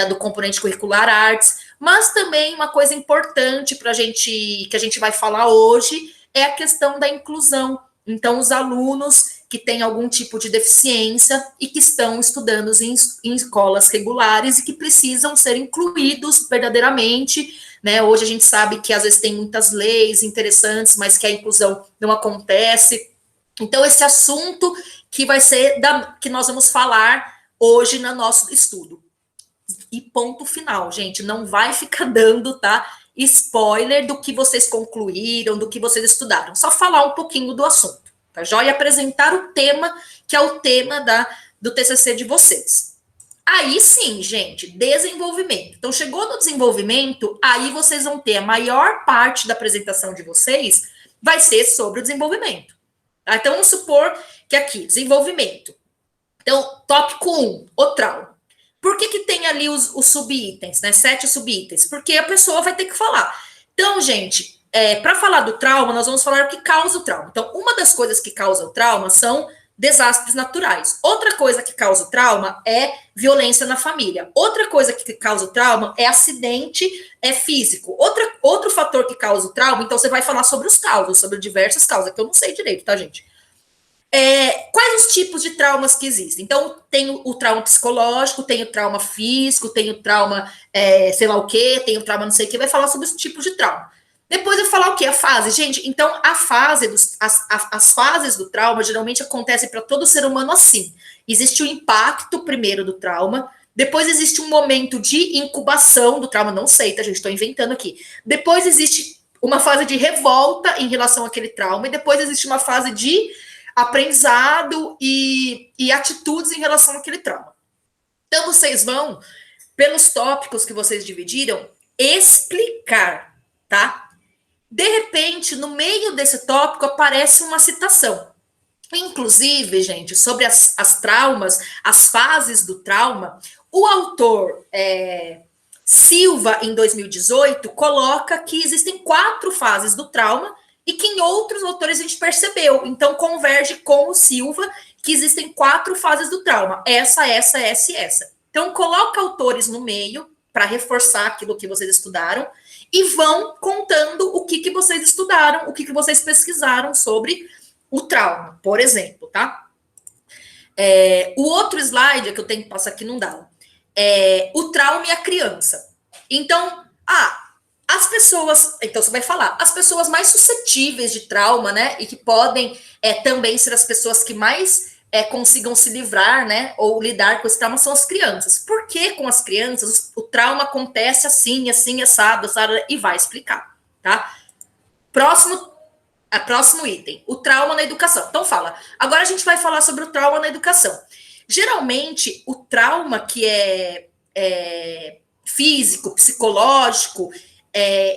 do componente curricular artes, mas também uma coisa importante para que a gente vai falar hoje é a questão da inclusão. Então, os alunos que têm algum tipo de deficiência e que estão estudando em escolas regulares e que precisam ser incluídos verdadeiramente, né? Hoje a gente sabe que às vezes tem muitas leis interessantes, mas que a inclusão não acontece. Então, esse assunto que vai ser que nós vamos falar hoje no nosso estudo. E ponto final, gente, não vai ficar dando, tá? Spoiler do que vocês concluíram, do que vocês estudaram. Só falar um pouquinho do assunto, tá? E apresentar o tema, que é o tema do TCC de vocês. Aí sim, gente, desenvolvimento. Então, chegou no desenvolvimento, aí vocês vão ter a maior parte da apresentação de vocês vai ser sobre o desenvolvimento. Tá? Então, vamos supor que aqui, desenvolvimento. Então, tópico 1, o trauma. Por que tem ali os subitens, né? 7 subitens? Porque a pessoa vai ter que falar. Então, gente, para falar do trauma, nós vamos falar o que causa o trauma. Então, uma das coisas que causa o trauma são desastres naturais. Outra coisa que causa o trauma é violência na família. Outra coisa que causa o trauma é acidente físico. Outro fator que causa o trauma, então você vai falar sobre os causas, sobre diversas causas, que eu não sei direito, tá, gente? Quais os tipos de traumas que existem? Então, tem o trauma psicológico, tem o trauma físico, tem o trauma sei lá o quê, tem o trauma não sei o quê, vai falar sobre os tipos de trauma. Depois eu falar o quê? A fase. Gente, então as fases do trauma geralmente acontecem para todo ser humano assim. Existe o impacto primeiro do trauma, depois existe um momento de incubação do trauma, não sei, tá, gente? Estou inventando aqui. Depois existe uma fase de revolta em relação àquele trauma, e depois existe uma fase de aprendizado e atitudes em relação àquele trauma. Então, vocês vão, pelos tópicos que vocês dividiram, explicar, tá? De repente, no meio desse tópico, aparece uma citação. Inclusive, gente, sobre as traumas, as fases do trauma, o autor Silva, em 2018, coloca que existem 4 fases do trauma e que em outros autores a gente percebeu. Então, converge com o Silva que existem 4 fases do trauma. Essa. Então, coloca autores no meio para reforçar aquilo que vocês estudaram e vão contando o que vocês estudaram, o que vocês pesquisaram sobre o trauma, por exemplo, tá? O outro slide que eu tenho que passar aqui não dá. O trauma e a criança. Então, as pessoas... Então, você vai falar. As pessoas mais suscetíveis de trauma, né? E que podem também ser as pessoas que mais consigam se livrar, né? Ou lidar com esse trauma são as crianças. Por que com as crianças o trauma acontece assim, assado, e vai explicar, tá? Próximo item. O trauma na educação. Então, fala. Agora a gente vai falar sobre o trauma na educação. Geralmente, o trauma que é físico, psicológico...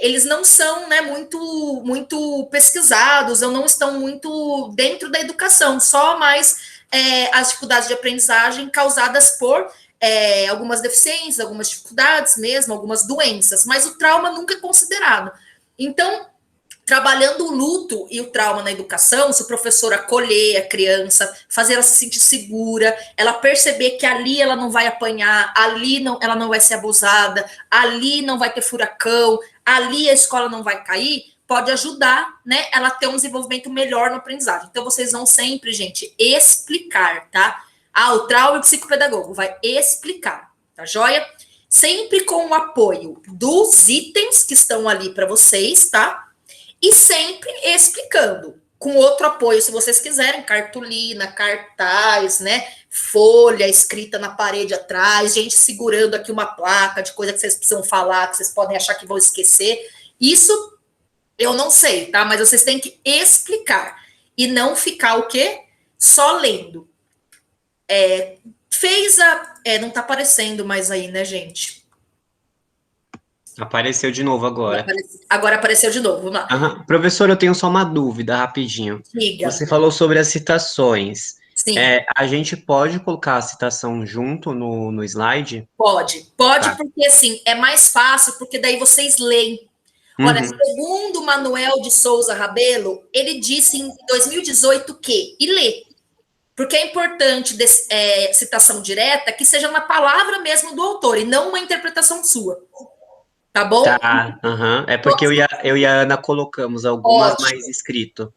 eles não são, né, muito pesquisados, ou não estão muito dentro da educação, só mais as dificuldades de aprendizagem causadas por algumas deficiências, algumas dificuldades mesmo, algumas doenças, mas o trauma nunca é considerado. Então, trabalhando o luto e o trauma na educação, se o professor acolher a criança, fazer ela se sentir segura, ela perceber que ali ela não vai apanhar, ali ela não vai ser abusada, ali não vai ter furacão, ali a escola não vai cair, pode ajudar, né, ela a ter um desenvolvimento melhor no aprendizagem. Então, vocês vão sempre, gente, explicar, tá? O trauma e o psicopedagogo vai explicar, tá joia? Sempre com o apoio dos itens que estão ali para vocês, tá? E sempre explicando, com outro apoio, se vocês quiserem, cartolina, cartaz, né, folha escrita na parede atrás, gente segurando aqui uma placa de coisa que vocês precisam falar, que vocês podem achar que vão esquecer. Isso eu não sei, tá? Mas vocês têm que explicar e não ficar o quê? Só lendo. Não tá aparecendo mais aí, né, gente?
Apareceu de novo agora.
Agora apareceu de novo, vamos lá.
Uhum. Professor, eu tenho só uma dúvida, rapidinho.
Diga.
Você falou sobre as citações.
Sim.
A gente pode colocar a citação junto no slide?
Pode,
Tá.
porque assim, é mais fácil, porque daí vocês leem. Olha, segundo Manuel de Souza Rabelo, ele disse em 2018 que, e lê, porque é importante citação direta que seja uma palavra mesmo do autor, e não uma interpretação sua. Tá bom?
Tá, É porque eu e a Ana colocamos algumas mais escrito.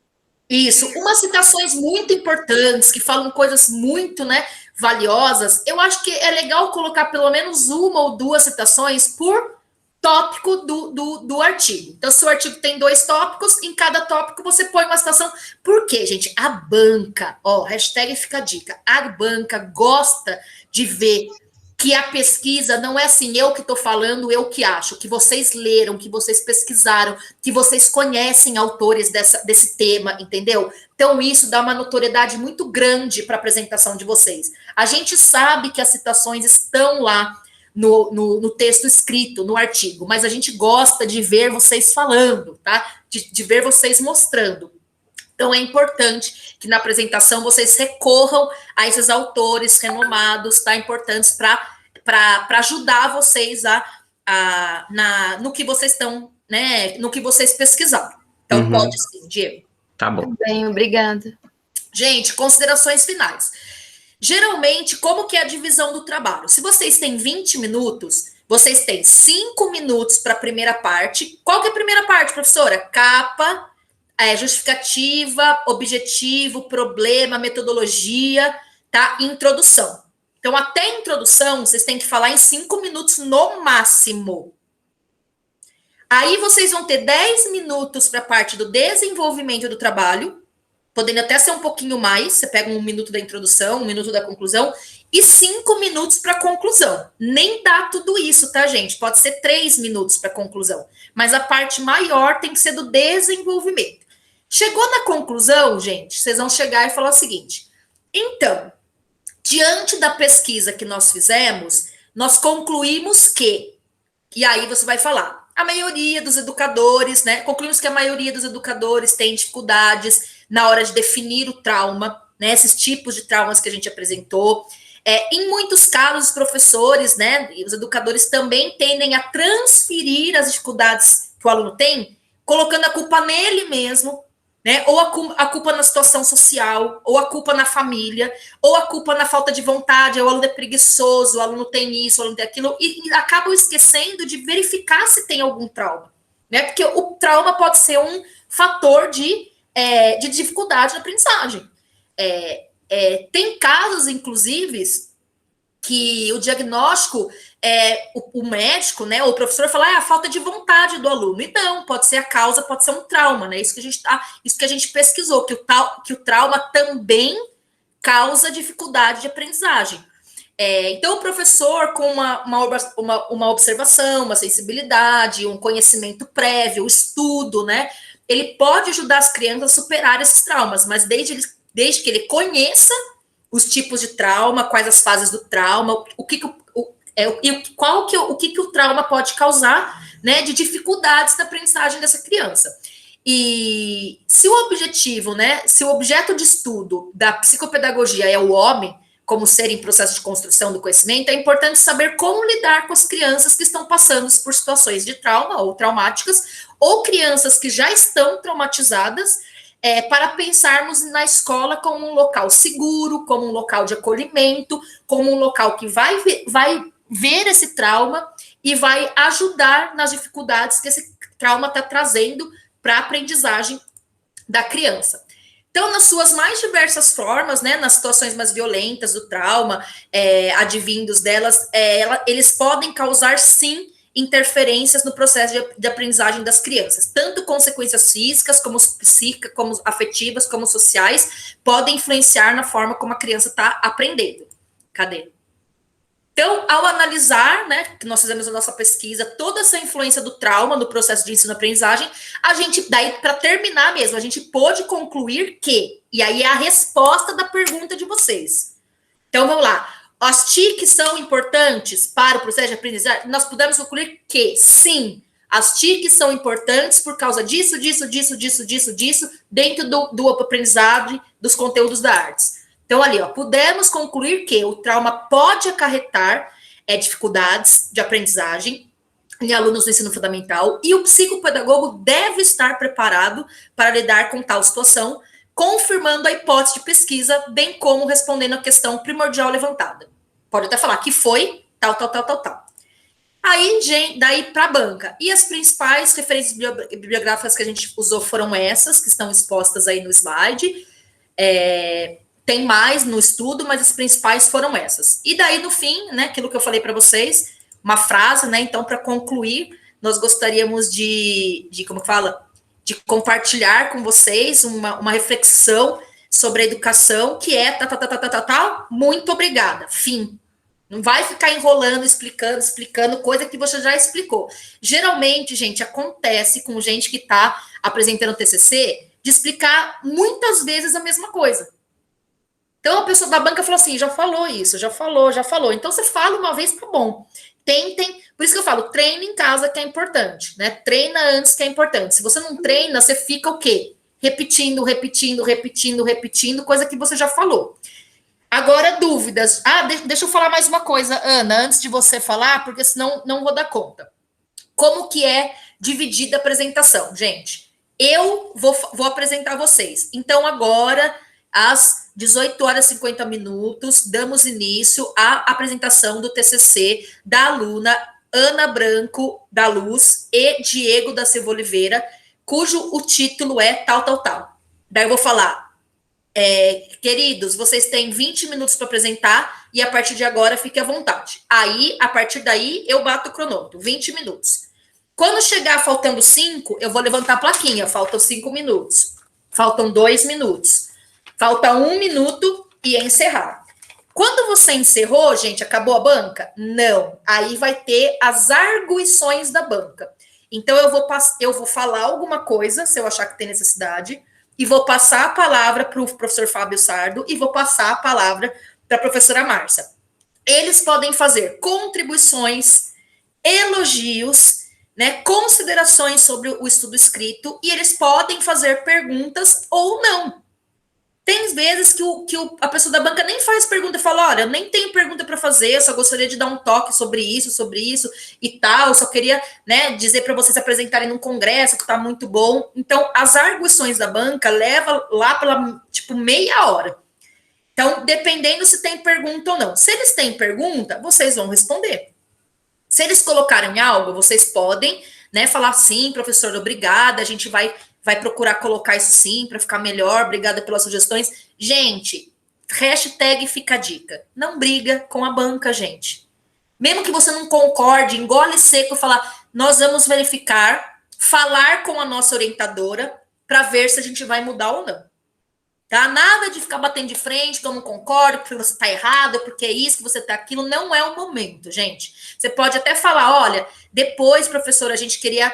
Isso, umas citações muito importantes, que falam coisas muito, né, valiosas, eu acho que é legal colocar pelo menos 1 ou 2 citações por tópico do artigo. Então, se o artigo tem 2 tópicos, em cada tópico você põe uma citação. Por quê, gente? A banca, hashtag fica a dica, a banca gosta de ver que a pesquisa não é assim, eu que estou falando, eu que acho, que vocês leram, que vocês pesquisaram, que vocês conhecem autores desse tema, entendeu? Então, isso dá uma notoriedade muito grande para a apresentação de vocês. A gente sabe que as citações estão lá no texto escrito, no artigo, mas a gente gosta de ver vocês falando, tá? De ver vocês mostrando. Então, é importante que na apresentação vocês recorram a esses autores renomados, tá? Importantes para ajudar vocês no que vocês estão, né? No que vocês pesquisaram. Então, pode sim, Diego.
Tá bom.
Bem, obrigada.
Gente, considerações finais. Geralmente, como que é a divisão do trabalho? Se vocês têm 20 minutos, vocês têm 5 minutos para a primeira parte. Qual que é a primeira parte, professora? Capa, justificativa, objetivo, problema, metodologia, tá? Introdução. Então, até a introdução, vocês têm que falar em 5 minutos no máximo. Aí, vocês vão ter 10 minutos para a parte do desenvolvimento do trabalho, podendo até ser um pouquinho mais, você pega 1 minuto da introdução, 1 minuto da conclusão, e 5 minutos para conclusão. Nem dá tudo isso, tá, gente? Pode ser 3 minutos para conclusão, mas a parte maior tem que ser do desenvolvimento. Chegou na conclusão, gente, vocês vão chegar e falar o seguinte: então, diante da pesquisa que nós fizemos, nós concluímos que, e aí você vai falar, a maioria dos educadores, né? Concluímos que a maioria dos educadores tem dificuldades na hora de definir o trauma, né? Esses tipos de traumas que a gente apresentou. Em muitos casos, os professores, né, e os educadores também tendem a transferir as dificuldades que o aluno tem, colocando a culpa nele mesmo, né? Ou a culpa na situação social, ou a culpa na família, ou a culpa na falta de vontade, o aluno é preguiçoso, o aluno tem isso, o aluno tem aquilo, e acabam esquecendo de verificar se tem algum trauma, né? Porque o trauma pode ser um fator de dificuldade na aprendizagem. Tem casos, inclusive, que o diagnóstico, o médico, né, ou o professor fala, a falta de vontade do aluno. E não, pode ser a causa, pode ser um trauma, né? Isso que a gente pesquisou, que o trauma também causa dificuldade de aprendizagem. Então, o professor, com uma observação, uma sensibilidade, um conhecimento prévio, estudo, né, ele pode ajudar as crianças a superar esses traumas, mas desde que ele conheça os tipos de trauma, quais as fases do trauma, o que o trauma pode causar, né, de dificuldades na aprendizagem dessa criança. E se o objetivo, né, se o objeto de estudo da psicopedagogia é o homem, como ser em processo de construção do conhecimento, é importante saber como lidar com as crianças que estão passando por situações de trauma ou traumáticas, ou crianças que já estão traumatizadas, para pensarmos na escola como um local seguro, como um local de acolhimento, como um local que vai ver esse trauma e vai ajudar nas dificuldades que esse trauma está trazendo para a aprendizagem da criança. Então, nas suas mais diversas formas, né, nas situações mais violentas do trauma, advindos delas, eles podem causar, sim, interferências no processo de aprendizagem das crianças. Tanto consequências físicas, como psíquicas, como afetivas, como sociais, podem influenciar na forma como a criança está aprendendo. Cadê? Então, ao analisar, né, que nós fizemos a nossa pesquisa, toda essa influência do trauma no processo de ensino-aprendizagem, a gente, daí, para terminar mesmo, a gente pôde concluir que, e aí é a resposta da pergunta de vocês. Então, vamos lá. As TICs são importantes para o processo de aprendizagem? Nós pudemos concluir que, sim, as TICs são importantes por causa disso, dentro do aprendizado dos conteúdos da artes. Então, ali, pudemos concluir que o trauma pode acarretar dificuldades de aprendizagem em alunos do ensino fundamental e o psicopedagogo deve estar preparado para lidar com tal situação, confirmando a hipótese de pesquisa, bem como respondendo a questão primordial levantada. Pode até falar que foi tal. Aí, daí para a banca. E as principais referências bibliográficas que a gente usou foram essas, que estão expostas aí no slide. Tem mais no estudo, mas as principais foram essas. E daí, no fim, né, aquilo que eu falei para vocês, uma frase, né, então, para concluir, nós gostaríamos de compartilhar com vocês uma reflexão sobre a educação, que é muito obrigada, fim. Não vai ficar enrolando, explicando coisa que você já explicou. Geralmente, gente, acontece com gente que está apresentando TCC, de explicar muitas vezes a mesma coisa. Então, a pessoa da banca falou assim, já falou isso, já falou. Então, você fala uma vez, tá bom. Tentem, por isso que eu falo, treine em casa que é importante, né? Treina antes que é importante. Se você não treina, você fica o quê? repetindo, coisa que você já falou. Agora, dúvidas. Deixa eu falar mais uma coisa, Ana, antes de você falar, porque senão não vou dar conta. Como que é dividida a apresentação, gente? Eu vou apresentar vocês. Então, agora, às 18 horas e 50 minutos, damos início à apresentação do TCC da aluna Ana Branco da Luz e Diego da Silva Oliveira, cujo o título é tal. Daí eu vou falar, queridos, vocês têm 20 minutos para apresentar e a partir de agora fique à vontade. Aí, a partir daí, eu bato o cronômetro, 20 minutos. Quando chegar faltando 5, eu vou levantar a plaquinha, faltam 5 minutos, faltam 2 minutos, falta 1 minuto e encerrar. Quando você encerrou, gente, acabou a banca? Não. Aí vai ter as arguições da banca. Então, eu vou falar alguma coisa, se eu achar que tem necessidade, e vou passar a palavra para o professor Fábio Sardo e vou passar a palavra para a professora Márcia. Eles podem fazer contribuições, elogios, né, considerações sobre o estudo escrito, e eles podem fazer perguntas ou não. Tem vezes que a pessoa da banca nem faz pergunta, fala, olha, eu nem tenho pergunta para fazer, eu só gostaria de dar um toque sobre isso e tal, eu só queria, né, dizer para vocês apresentarem num congresso que está muito bom. Então, as arguições da banca levam lá pela, meia hora. Então, dependendo se tem pergunta ou não. Se eles têm pergunta, vocês vão responder. Se eles colocarem algo, vocês podem, né, falar, sim, professor, obrigada, a gente vai procurar colocar isso sim, para ficar melhor, obrigada pelas sugestões. Gente, hashtag fica a dica. Não briga com a banca, gente. Mesmo que você não concorde, engole seco e falar, nós vamos verificar, falar com a nossa orientadora, para ver se a gente vai mudar ou não. Tá? Nada de ficar batendo de frente, que eu não concordo, porque você está errado, porque é isso, que você está aquilo. Não é o momento, gente. Você pode até falar, olha, depois, professor, a gente queria,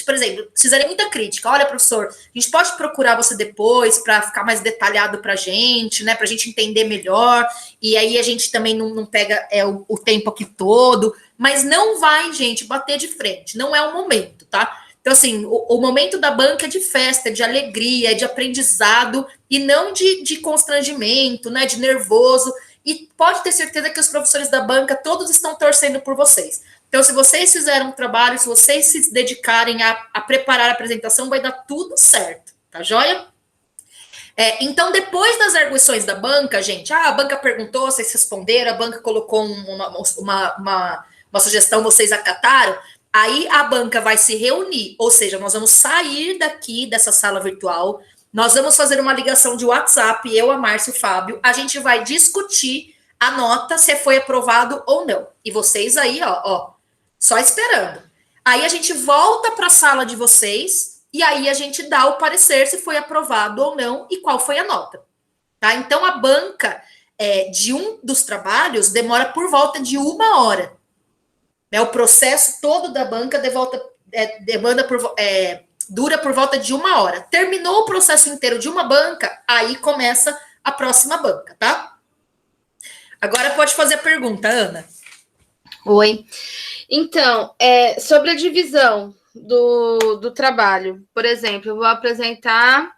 por exemplo, fizerem muita crítica. Olha, professor, a gente pode procurar você depois para ficar mais detalhado para a gente, né? Para a gente entender melhor. E aí a gente também não pega o tempo aqui todo. Mas não vai, gente, bater de frente. Não é o momento, tá? Então, assim, o momento da banca é de festa, de alegria, de aprendizado, e não de constrangimento, né, de nervoso. E pode ter certeza que os professores da banca, todos estão torcendo por vocês. Então, se vocês fizerem um trabalho, se vocês se dedicarem a preparar a apresentação, vai dar tudo certo, tá joia? Então, depois das arguições da banca, gente, a banca perguntou, vocês responderam, a banca colocou uma sugestão, vocês acataram. Aí a banca vai se reunir, ou seja, nós vamos sair daqui dessa sala virtual, nós vamos fazer uma ligação de WhatsApp, eu, a Márcia e o Fábio, a gente vai discutir a nota, se foi aprovado ou não. E vocês aí, ó, só esperando. Aí a gente volta para a sala de vocês, e aí a gente dá o parecer se foi aprovado ou não, e qual foi a nota. Tá? Então a banca de um dos trabalhos demora por volta de 1 hora. O processo todo da banca dura por volta de 1 hora. Terminou o processo inteiro de uma banca, aí começa a próxima banca, tá? Agora pode fazer a pergunta, Ana.
Oi. Então, sobre a divisão do trabalho, por exemplo, eu vou apresentar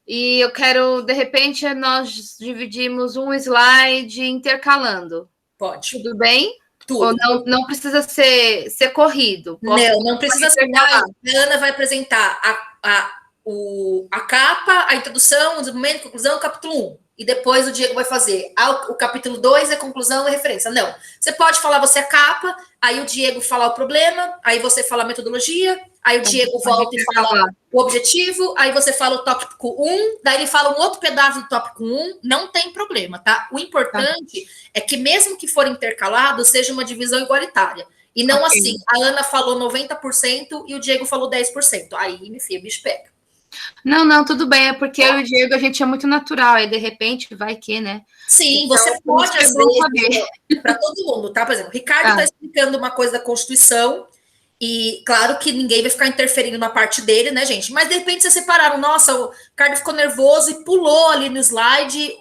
e eu quero, de repente, nós dividimos um slide intercalando.
Pode.
Tudo bem?
Tudo.
Ou não precisa ser corrido?
Não precisa ser. A Ana vai apresentar a capa, a introdução, o desenvolvimento, a conclusão, o capítulo 1. E depois o Diego vai fazer o capítulo 2, a conclusão e a referência. Não. Você pode falar você a capa, aí o Diego falar o problema, aí você fala a metodologia, aí o Diego volta e fala o objetivo, aí você fala o tópico 1, daí ele fala um outro pedaço do tópico 1, não tem problema, tá? O importante é que mesmo que for intercalado, seja uma divisão igualitária. E não assim, a Ana falou 90% e o Diego falou 10%. Aí, meu filho, o bicho pega.
Não, tudo bem, é porque eu e o Diego, a gente é muito natural, aí de repente vai que, né?
Sim, então, você pode, às vezes, para todo mundo, tá? Por exemplo, o Ricardo está explicando uma coisa da Constituição, e claro que ninguém vai ficar interferindo na parte dele, né, gente? Mas de repente vocês separaram, nossa, o Ricardo ficou nervoso e pulou ali no slide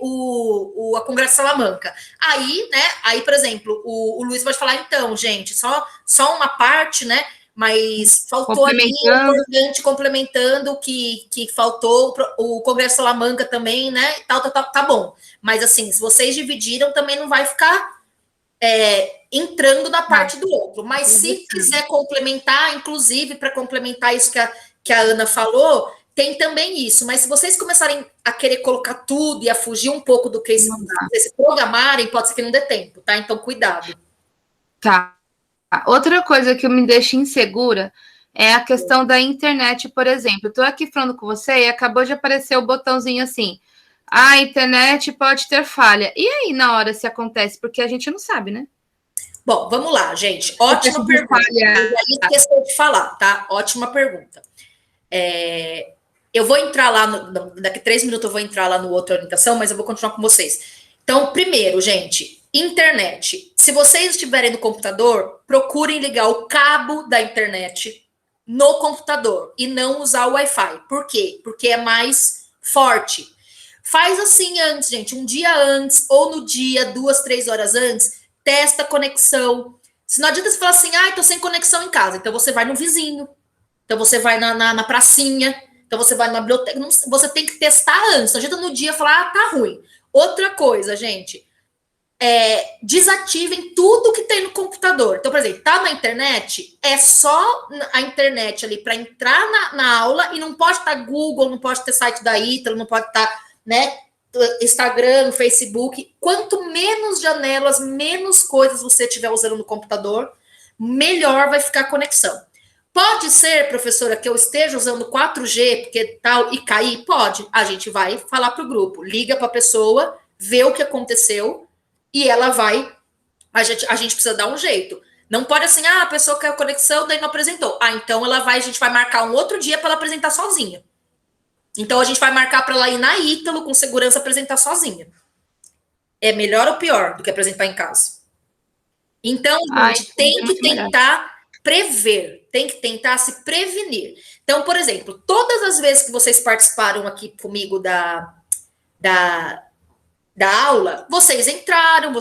a Congresso Salamanca. Aí, né, por exemplo, o Luiz pode falar, então, gente, só uma parte, né? mas faltou ali importante, complementando que faltou, o Congresso Salamanca também, né? Tá bom. Mas assim, se vocês dividiram, também não vai ficar entrando na parte do outro. Mas se quiser complementar, inclusive, para complementar isso que a Ana falou, tem também isso. Mas se vocês começarem a querer colocar tudo e a fugir um pouco do que se programarem, pode ser que não dê tempo, tá? Então, cuidado.
Tá. Outra coisa que me deixa insegura é a questão da internet, por exemplo. Estou aqui falando com você e acabou de aparecer o botãozinho assim. A internet pode ter falha. E aí, na hora, se acontece? Porque a gente não sabe, né?
Bom, vamos lá, gente. Ótima pergunta. Eu esqueci de falar, tá? Ótima pergunta. Eu vou entrar lá, daqui a 3 minutos eu vou entrar lá no outra orientação, mas eu vou continuar com vocês. Então, primeiro, gente, internet. Se vocês estiverem no computador, procurem ligar o cabo da internet no computador e não usar o Wi-Fi. Por quê? Porque é mais forte. Faz assim antes, gente, um dia antes ou no dia, 2, 3 horas antes, testa a conexão. Se não adianta você falar assim, tô sem conexão em casa, então você vai no vizinho, então você vai na pracinha, então você vai na biblioteca, você tem que testar antes, não adianta no dia falar, tá ruim. Outra coisa, gente, desativem tudo que tem no computador. Então, por exemplo, tá na internet, é só a internet ali para entrar na aula e não pode estar Google, não pode ter site da Ítalo, não pode estar, né, Instagram, Facebook. Quanto menos janelas, menos coisas você estiver usando no computador, melhor vai ficar a conexão. Pode ser, professora, que eu esteja usando 4G, porque tal, e cair? Pode. A gente vai falar para o grupo, liga para a pessoa, vê o que aconteceu, e ela vai, a gente precisa dar um jeito. Não pode assim, a pessoa caiu a conexão, daí não apresentou. Então a gente vai marcar um outro dia para ela apresentar sozinha. Então a gente vai marcar para ela ir na Ítalo, com segurança, apresentar sozinha. É melhor ou pior do que apresentar em casa? Então, gente, tem que tentar prever, tem que tentar se prevenir. Então, por exemplo, todas as vezes que vocês participaram aqui comigo da aula, vocês entraram,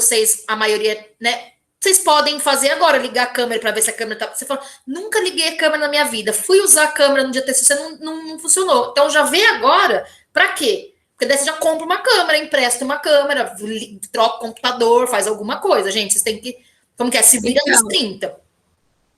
a maioria, né? Vocês podem fazer agora, ligar a câmera para ver se a câmera tá. Você fala, nunca liguei a câmera na minha vida, fui usar a câmera no dia TCC, não funcionou. Então já vê agora, para quê? Porque daí você já compra uma câmera, empresta uma câmera, troca o computador, faz alguma coisa, gente. Vocês têm que, como que é? Se vira nos 30.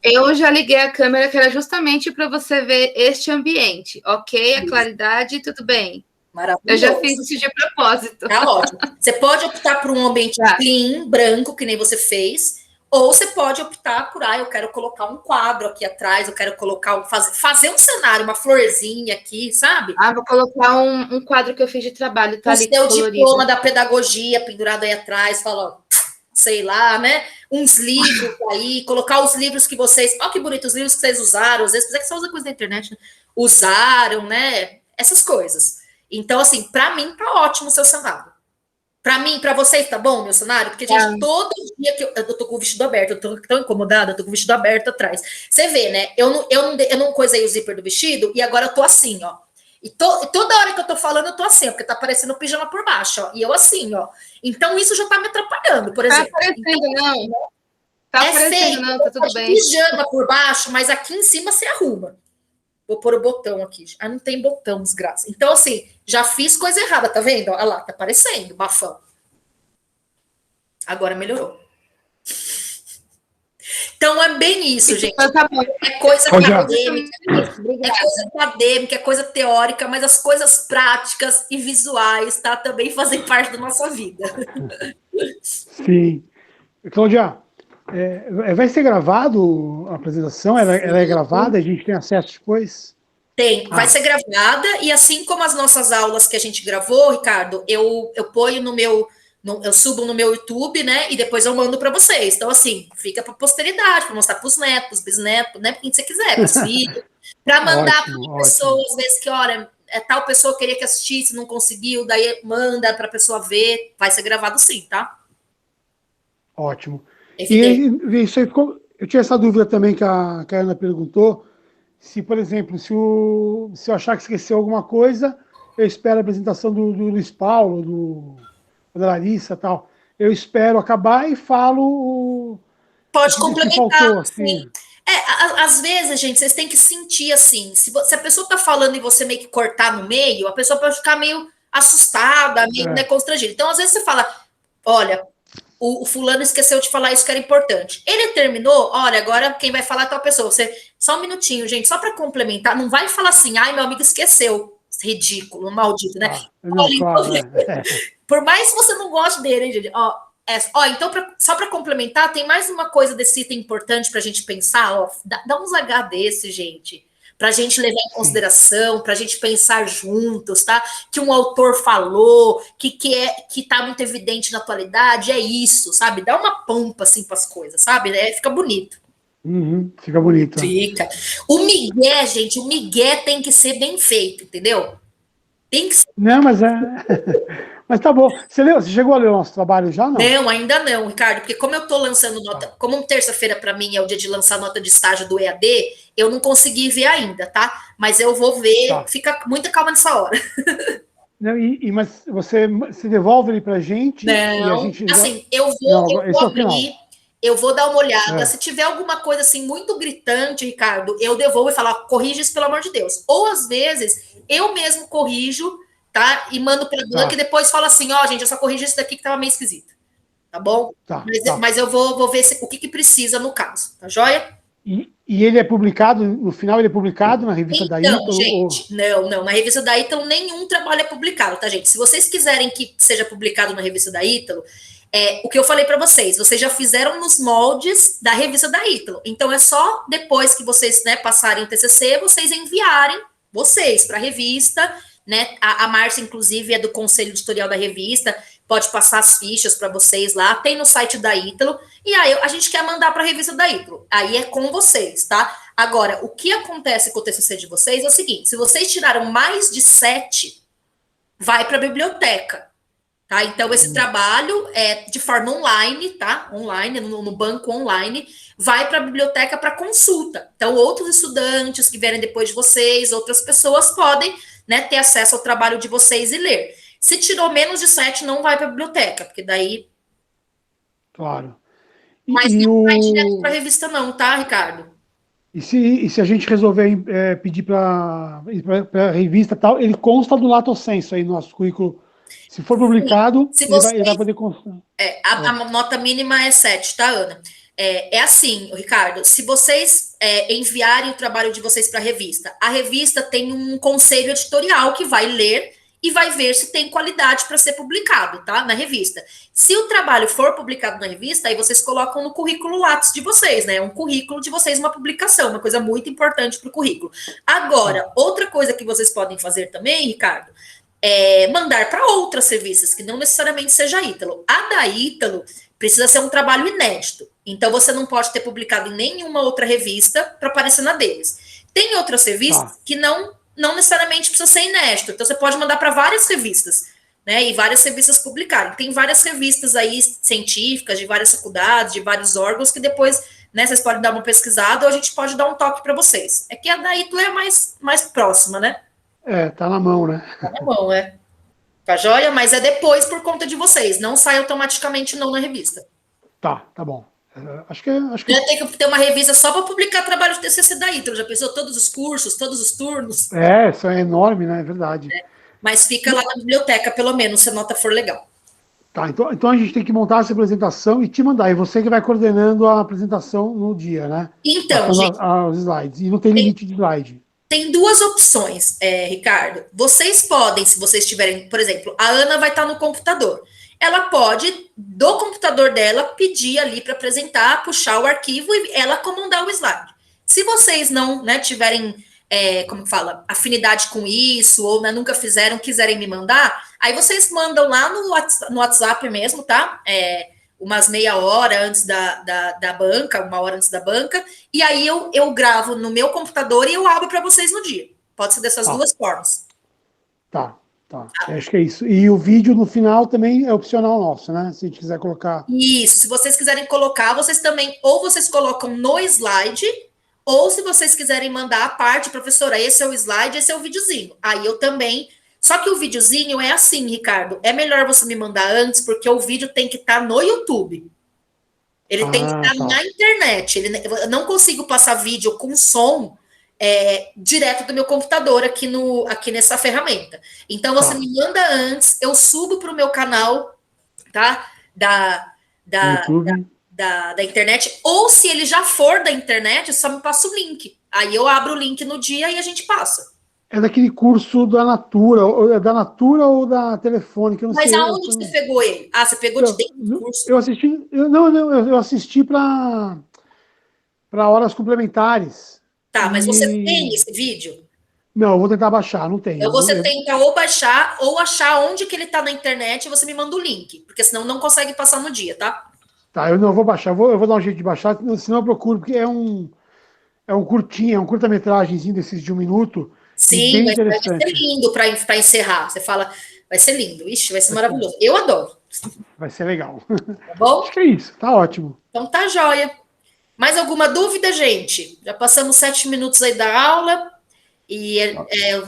Eu já liguei a câmera que era justamente para você ver este ambiente, ok? A claridade, tudo bem.
Maravilhoso.
Eu já fiz isso de propósito.
Tá ótimo. Você pode optar por um ambiente clean, branco, que nem você fez, ou você pode optar por, eu quero colocar um quadro aqui atrás, eu quero colocar, fazer um cenário, uma florzinha aqui, sabe?
Vou colocar um quadro que eu fiz de trabalho, tá ali
colorido. O seu diploma da pedagogia pendurado aí atrás, fala, sei lá, né? Uns livros aí, colocar os livros que vocês, que bonitos os livros que vocês usaram, às vezes, apesar que você usa coisa da internet, né? Usaram, né? Essas coisas. Então, assim, para mim tá ótimo o seu cenário. Para mim, para vocês, tá bom o meu cenário? Porque, gente, todo dia que eu tô com o vestido aberto, eu tô tão incomodada, eu tô com o vestido aberto atrás. Você vê, né? Eu não coisei o zíper do vestido e agora eu tô assim, ó. E toda hora que eu tô falando, eu tô assim, ó, porque tá aparecendo o pijama por baixo, ó. E eu assim, ó. Então, isso já tá me atrapalhando, por exemplo.
Tá aparecendo,
então,
não. Tá aparecendo, não, tá tudo bem.
Pijama por baixo, mas aqui em cima você arruma. Vou pôr o botão aqui. Não tem botão, desgraça. Então, assim, já fiz coisa errada, tá vendo? Olha lá, tá aparecendo, bafão. Agora melhorou. Então, é bem isso, gente. É coisa acadêmica, é coisa teórica, mas as coisas práticas e visuais, tá? Também fazem parte da nossa vida.
Sim. Cláudia, vai ser gravado a apresentação? Ela é gravada? A gente tem acesso depois?
Tem, vai ser gravada, e assim como as nossas aulas que a gente gravou, Ricardo, eu ponho eu subo no meu YouTube, né, e depois eu mando para vocês. Então, assim, fica para posteridade, para mostrar para os netos, bisnetos, né, quem você quiser, para os filhos, para mandar para pessoas, às vezes que, olha, tal pessoa queria que assistisse, não conseguiu, daí manda para a pessoa ver, vai ser gravado sim, tá?
Ótimo. E isso aí eu tinha essa dúvida também que a Ana perguntou, se, por exemplo, se eu achar que esqueceu alguma coisa, eu espero a apresentação do Luiz Paulo, da Larissa e tal. Eu espero acabar e falo
pode complementar,
faltou, assim.
sim. Às vezes, gente, vocês têm que sentir assim, se a pessoa tá falando e você meio que cortar no meio, a pessoa pode ficar meio assustada, meio, né, constrangida. Então, às vezes você fala, olha, o fulano esqueceu de falar isso que era importante. Ele terminou, olha, agora quem vai falar é tal pessoa. Você, só um minutinho, gente, só para complementar, não vai falar assim, ai, meu amigo esqueceu. Ridículo, maldito, né?
Não,
olha,
claro,
por mais que você não goste dele, hein, gente, então, só para complementar, tem mais uma coisa desse item importante para a gente pensar, dá uns H desse, gente, para a gente levar em consideração, para a gente pensar juntos, tá? Que um autor falou, que tá muito evidente na atualidade, é isso, sabe? Dá uma pompa, assim, para as coisas, sabe? Fica bonito.
Fica bonito.
Fica. O migué, gente, o migué tem que ser bem feito, entendeu? Tem que ser.
Não, mas Mas tá bom. Você chegou a ler o nosso trabalho já, não?
Não, ainda não, Ricardo, porque como eu tô lançando nota, como terça-feira para mim é o dia de lançar nota de estágio do EAD, eu não consegui ver ainda, tá? Mas eu vou ver, fica muita calma nessa hora.
Não, mas você devolve ele pra gente?
Não,
e a gente
assim, eu vou abrir, eu vou dar uma olhada.
É.
Se tiver alguma coisa assim muito gritante, Ricardo, eu devolvo e falo, ó, corrige isso, pelo amor de Deus. Ou às vezes eu mesmo corrijo, tá? E mando para a banca e depois falo assim, ó, gente, eu só corrigi isso daqui que tava meio esquisito. Tá bom? Mas eu vou ver o que precisa no caso, tá joia?
E ele é publicado, no final ele é publicado na revista da Ítalo?
Gente, não, na revista da Ítalo nenhum trabalho é publicado, tá, gente? Se vocês quiserem que seja publicado na revista da Ítalo, o que eu falei para vocês já fizeram nos moldes da revista da Ítalo. Então é só depois que vocês, né, passarem o TCC, vocês enviarem para a revista, né? A Márcia, inclusive, é do conselho editorial da revista, pode passar as fichas para vocês lá, tem no site da Ítalo, e aí a gente quer mandar para a revista da Ítalo. Aí é com vocês, tá? Agora, o que acontece com o TCC de vocês é o seguinte, se vocês tiraram mais de 7, vai para a biblioteca, tá? Então, esse trabalho é de forma online, tá? Online, no banco online, vai para a biblioteca para consulta. Então, outros estudantes que vierem depois de vocês, outras pessoas podem, né, ter acesso ao trabalho de vocês e ler. Se tirou menos de 7, não vai para a biblioteca, porque daí...
Claro.
Mas não vai direto para a revista não, tá, Ricardo?
E se a gente resolver pedir para a revista tal, ele consta do Lato Senso aí no nosso currículo. Se for publicado, ele vai poder constar.
A nota mínima é 7, tá, Ana? É assim, Ricardo, se vocês enviarem o trabalho de vocês para a revista tem um conselho editorial que vai ler e vai ver se tem qualidade para ser publicado, tá? Na revista. Se o trabalho for publicado na revista, aí vocês colocam no currículo Lattes de vocês, né? Um currículo de vocês, uma publicação, uma coisa muito importante para o currículo. Agora, outra coisa que vocês podem fazer também, Ricardo, é mandar para outras revistas, que não necessariamente seja a Ítalo. A da Ítalo precisa ser um trabalho inédito. Então, você não pode ter publicado em nenhuma outra revista para aparecer na deles. Tem outras revistas que não necessariamente precisa ser inédito. Então, você pode mandar para várias revistas, né? E várias revistas publicarem. Tem várias revistas aí científicas, de várias faculdades, de vários órgãos, que depois, né, vocês podem dar uma pesquisada ou a gente pode dar um toque para vocês. É que a da Ítalo é mais próxima, né?
Tá na mão, né?
Tá na mão, Tá joia? Mas é depois por conta de vocês. Não sai automaticamente não na revista.
Tá bom. Acho que...
Já tem que ter uma revista só para publicar trabalho de TCC da Ítalo. Já pensou todos os cursos, todos os turnos?
Isso é enorme, né? É verdade.
Mas fica lá na biblioteca, pelo menos, se a nota for legal.
Tá, então a gente tem que montar essa apresentação e te mandar. E você que vai coordenando a apresentação no dia, né?
Então, gente...
os slides. E não tem limite de slide.
Tem duas opções, Ricardo. Vocês podem, se vocês tiverem, por exemplo, a Ana vai estar no computador. Ela pode, do computador dela, pedir ali para apresentar, puxar o arquivo e ela comandar o slide. Se vocês não, né, tiverem, como fala, afinidade com isso, ou, né, nunca fizeram, quiserem me mandar, aí vocês mandam lá no WhatsApp mesmo, tá? Umas meia hora antes da banca, 1 hora antes da banca, e aí eu gravo no meu computador e eu abro para vocês no dia. Pode ser dessas duas formas.
Tá. Acho que é isso. E o vídeo no final também é opcional nosso, né? Se a gente quiser colocar.
Isso, se vocês quiserem colocar, vocês também, ou vocês colocam no slide, ou se vocês quiserem mandar a parte, professora, esse é o slide, esse é o videozinho. Aí eu também... Só que o videozinho é assim, Ricardo, é melhor você me mandar antes, porque o vídeo tem que estar no YouTube. Ele tem que estar na internet. Eu não consigo passar vídeo com som direto do meu computador aqui nessa ferramenta. Então, você me manda antes, eu subo para o meu canal, tá? Da internet. Ou se ele já for da internet, só me passa o link. Aí eu abro o link no dia e a gente passa.
É daquele curso da Natura, é da Natura ou da Telefônica? Eu não sei.
Mas aonde você pegou ele? Ah, você pegou de dentro do curso?
Eu assisti, eu assisti para horas complementares.
Tá, mas você tem esse vídeo?
Não, eu vou tentar baixar, não tem.
Então você tenta ou baixar ou achar onde que ele tá na internet e você me manda o link, porque senão não consegue passar no dia, tá?
Tá, eu não vou baixar, eu vou dar um jeito de baixar, senão eu procuro, porque é um curtinho, é um curta-metragenzinho desses de 1 minuto.
Sim,
bem
vai
interessante.
ser lindo para encerrar. Você fala, vai ser lindo. Ixi, vai ser maravilhoso. Eu adoro.
Vai ser legal.
Tá bom?
Acho que é isso, tá ótimo.
Então tá jóia. Mais alguma dúvida, gente? Já passamos 7 minutos aí da aula. E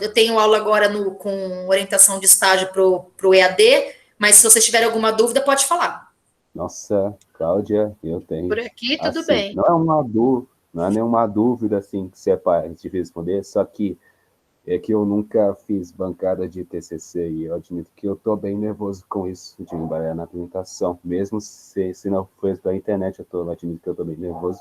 eu tenho aula agora com orientação de estágio para o EAD, mas se vocês tiverem alguma dúvida, pode falar.
Nossa, Cláudia, eu tenho.
Por aqui, tudo
assim,
bem.
Não é nenhuma dúvida assim que você é para te responder, só que é que eu nunca fiz bancada de TCC e eu admito que eu tô bem nervoso com isso, de trabalhar na apresentação. Mesmo se não for pela internet, eu admito que eu tô bem nervoso.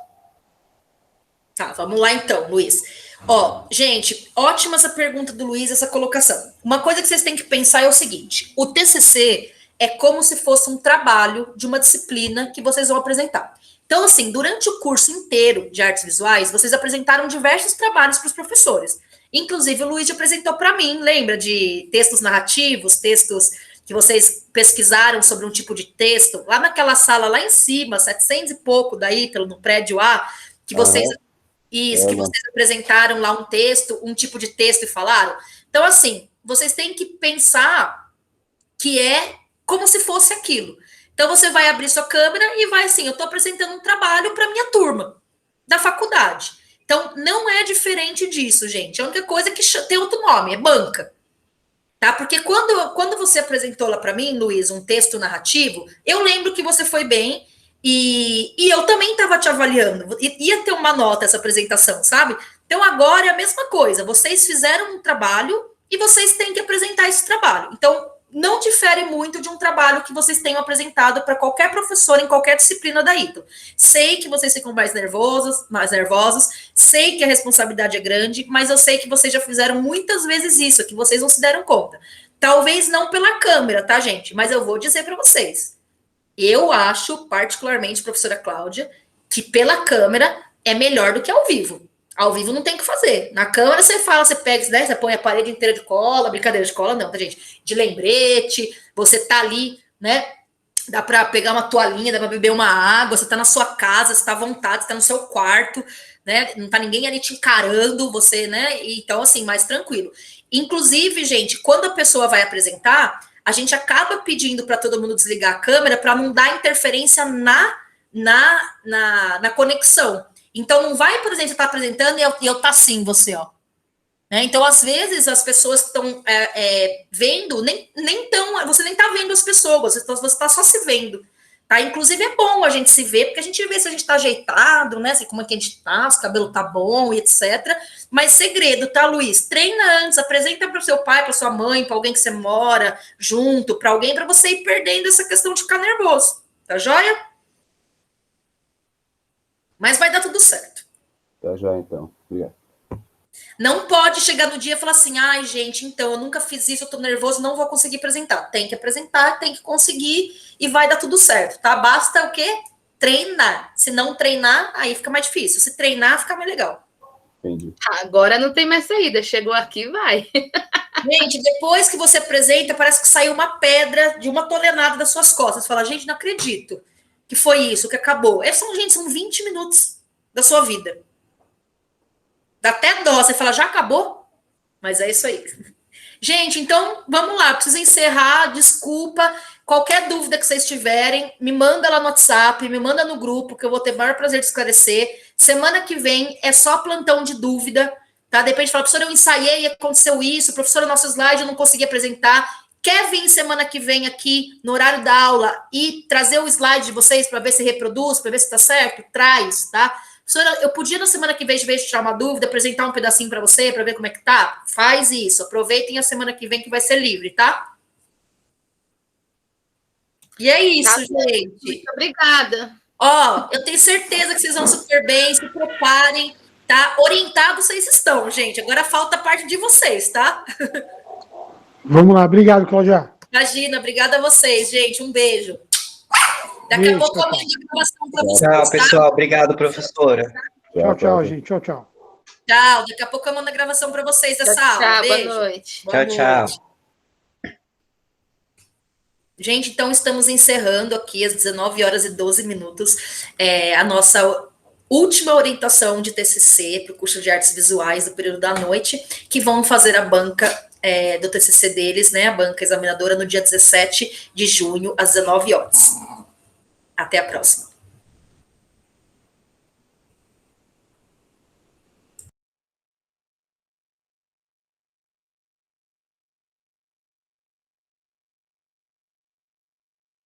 Tá, vamos lá então, Luiz. Ó, gente, ótima essa pergunta do Luiz, essa colocação. Uma coisa que vocês têm que pensar é o seguinte: o TCC é como se fosse um trabalho de uma disciplina que vocês vão apresentar. Então, assim, durante o curso inteiro de artes visuais, vocês apresentaram diversos trabalhos para os professores. Inclusive, o Luiz apresentou para mim, lembra de textos narrativos, textos que vocês pesquisaram sobre um tipo de texto, lá naquela sala lá em cima, 700 e pouco da Ítalo, no prédio A, que vocês... Isso, que vocês apresentaram lá um texto, um tipo de texto e falaram. Então, assim, vocês têm que pensar que é como se fosse aquilo. Então, você vai abrir sua câmera e vai assim, eu estou apresentando um trabalho para minha turma da faculdade. Então, não é diferente disso, gente. A única coisa é que tem outro nome, é banca. Tá? Porque quando você apresentou lá para mim, Luiz, um texto narrativo, eu lembro que você foi bem. E eu também estava te avaliando, ia ter uma nota essa apresentação, sabe? Então agora é a mesma coisa, vocês fizeram um trabalho e vocês têm que apresentar esse trabalho. Então não difere muito de um trabalho que vocês tenham apresentado para qualquer professor em qualquer disciplina da Ítalo. Sei que vocês ficam mais nervosos, sei que a responsabilidade é grande, mas eu sei que vocês já fizeram muitas vezes isso, que vocês não se deram conta. Talvez não pela câmera, tá, gente? Mas eu vou dizer para vocês. Eu acho, particularmente, professora Cláudia, que pela câmera é melhor do que ao vivo. Ao vivo não tem o que fazer. Na câmera você fala, você pega, né, você põe a parede inteira de cola, brincadeira de cola não, tá, gente? De lembrete, você tá ali, né? Dá para pegar uma toalhinha, dá para beber uma água, você tá na sua casa, você tá à vontade, você tá no seu quarto, né? Não tá ninguém ali te encarando, você, né? Então, assim, mais tranquilo. Inclusive, gente, quando a pessoa vai apresentar, a gente acaba pedindo para todo mundo desligar a câmera para não dar interferência na conexão. Então, não vai, por exemplo, estar apresentando e eu tá assim, você, ó. Né? Então, às vezes, as pessoas que estão vendo, você nem tá vendo as pessoas, você está só se vendo. Tá? Inclusive, é bom a gente se ver, porque a gente vê se a gente tá ajeitado, né? Assim, como é que a gente tá, se o cabelo tá bom, e etc. Mas segredo, tá, Luiz? Treina antes, apresenta para o seu pai, para sua mãe, para alguém que você mora junto, para alguém, para você ir perdendo essa questão de ficar nervoso. Tá joia? Mas vai dar tudo certo.
Tá joia, então. Obrigado.
Não pode chegar no dia e falar assim, ai, gente, então, eu nunca fiz isso, eu tô nervoso, não vou conseguir apresentar. Tem que apresentar, tem que conseguir e vai dar tudo certo, tá? Basta o quê? Treinar. Se não treinar, aí fica mais difícil. Se treinar, fica mais legal.
Entendi.
Agora não tem mais saída. Chegou aqui, vai.
Gente, depois que você apresenta, parece que saiu uma pedra de 1 tonelada das suas costas. Você fala, gente, não acredito que foi isso, que acabou. São 20 minutos da sua vida. Dá até dó, você fala, já acabou? Mas é isso aí. Gente, então, vamos lá, preciso encerrar, desculpa. Qualquer dúvida que vocês tiverem, me manda lá no WhatsApp, me manda no grupo, que eu vou ter o maior prazer de esclarecer. Semana que vem é só plantão de dúvida, tá? De repente fala, professora, eu ensaiei e aconteceu isso, professora, nosso slide eu não consegui apresentar. Quer vir semana que vem aqui, no horário da aula, e trazer o slide de vocês para ver se reproduz, para ver se tá certo? Traz, tá? Professora, eu podia na semana que vem, de vez de tirar uma dúvida, apresentar um pedacinho para você, para ver como é que tá? Faz isso. Aproveitem a semana que vem que vai ser livre, tá? E é isso,
Tá,
gente.
muito obrigada.
Ó, eu tenho certeza que vocês vão super bem, se preparem, tá? Orientados vocês estão, gente. Agora falta a parte de vocês, tá?
Vamos lá, obrigado, Cláudia.
Imagina, obrigada a vocês, gente. Um beijo. Daqui a pouco eu mando a gravação para vocês.
Tchau, pessoal. Obrigado, professora.
Tchau, gente. Tchau.
Tchau. Daqui a pouco eu mando a gravação para vocês dessa aula.
Tchau,
Beijo.
boa noite.
Boa
Tchau.
noite. Gente, então estamos encerrando aqui às 19h12 a nossa última orientação de TCC para o curso de Artes Visuais do período da noite, que vão fazer a banca do TCC deles, né, a banca examinadora, no dia 17 de junho, às 19 horas. Até a próxima.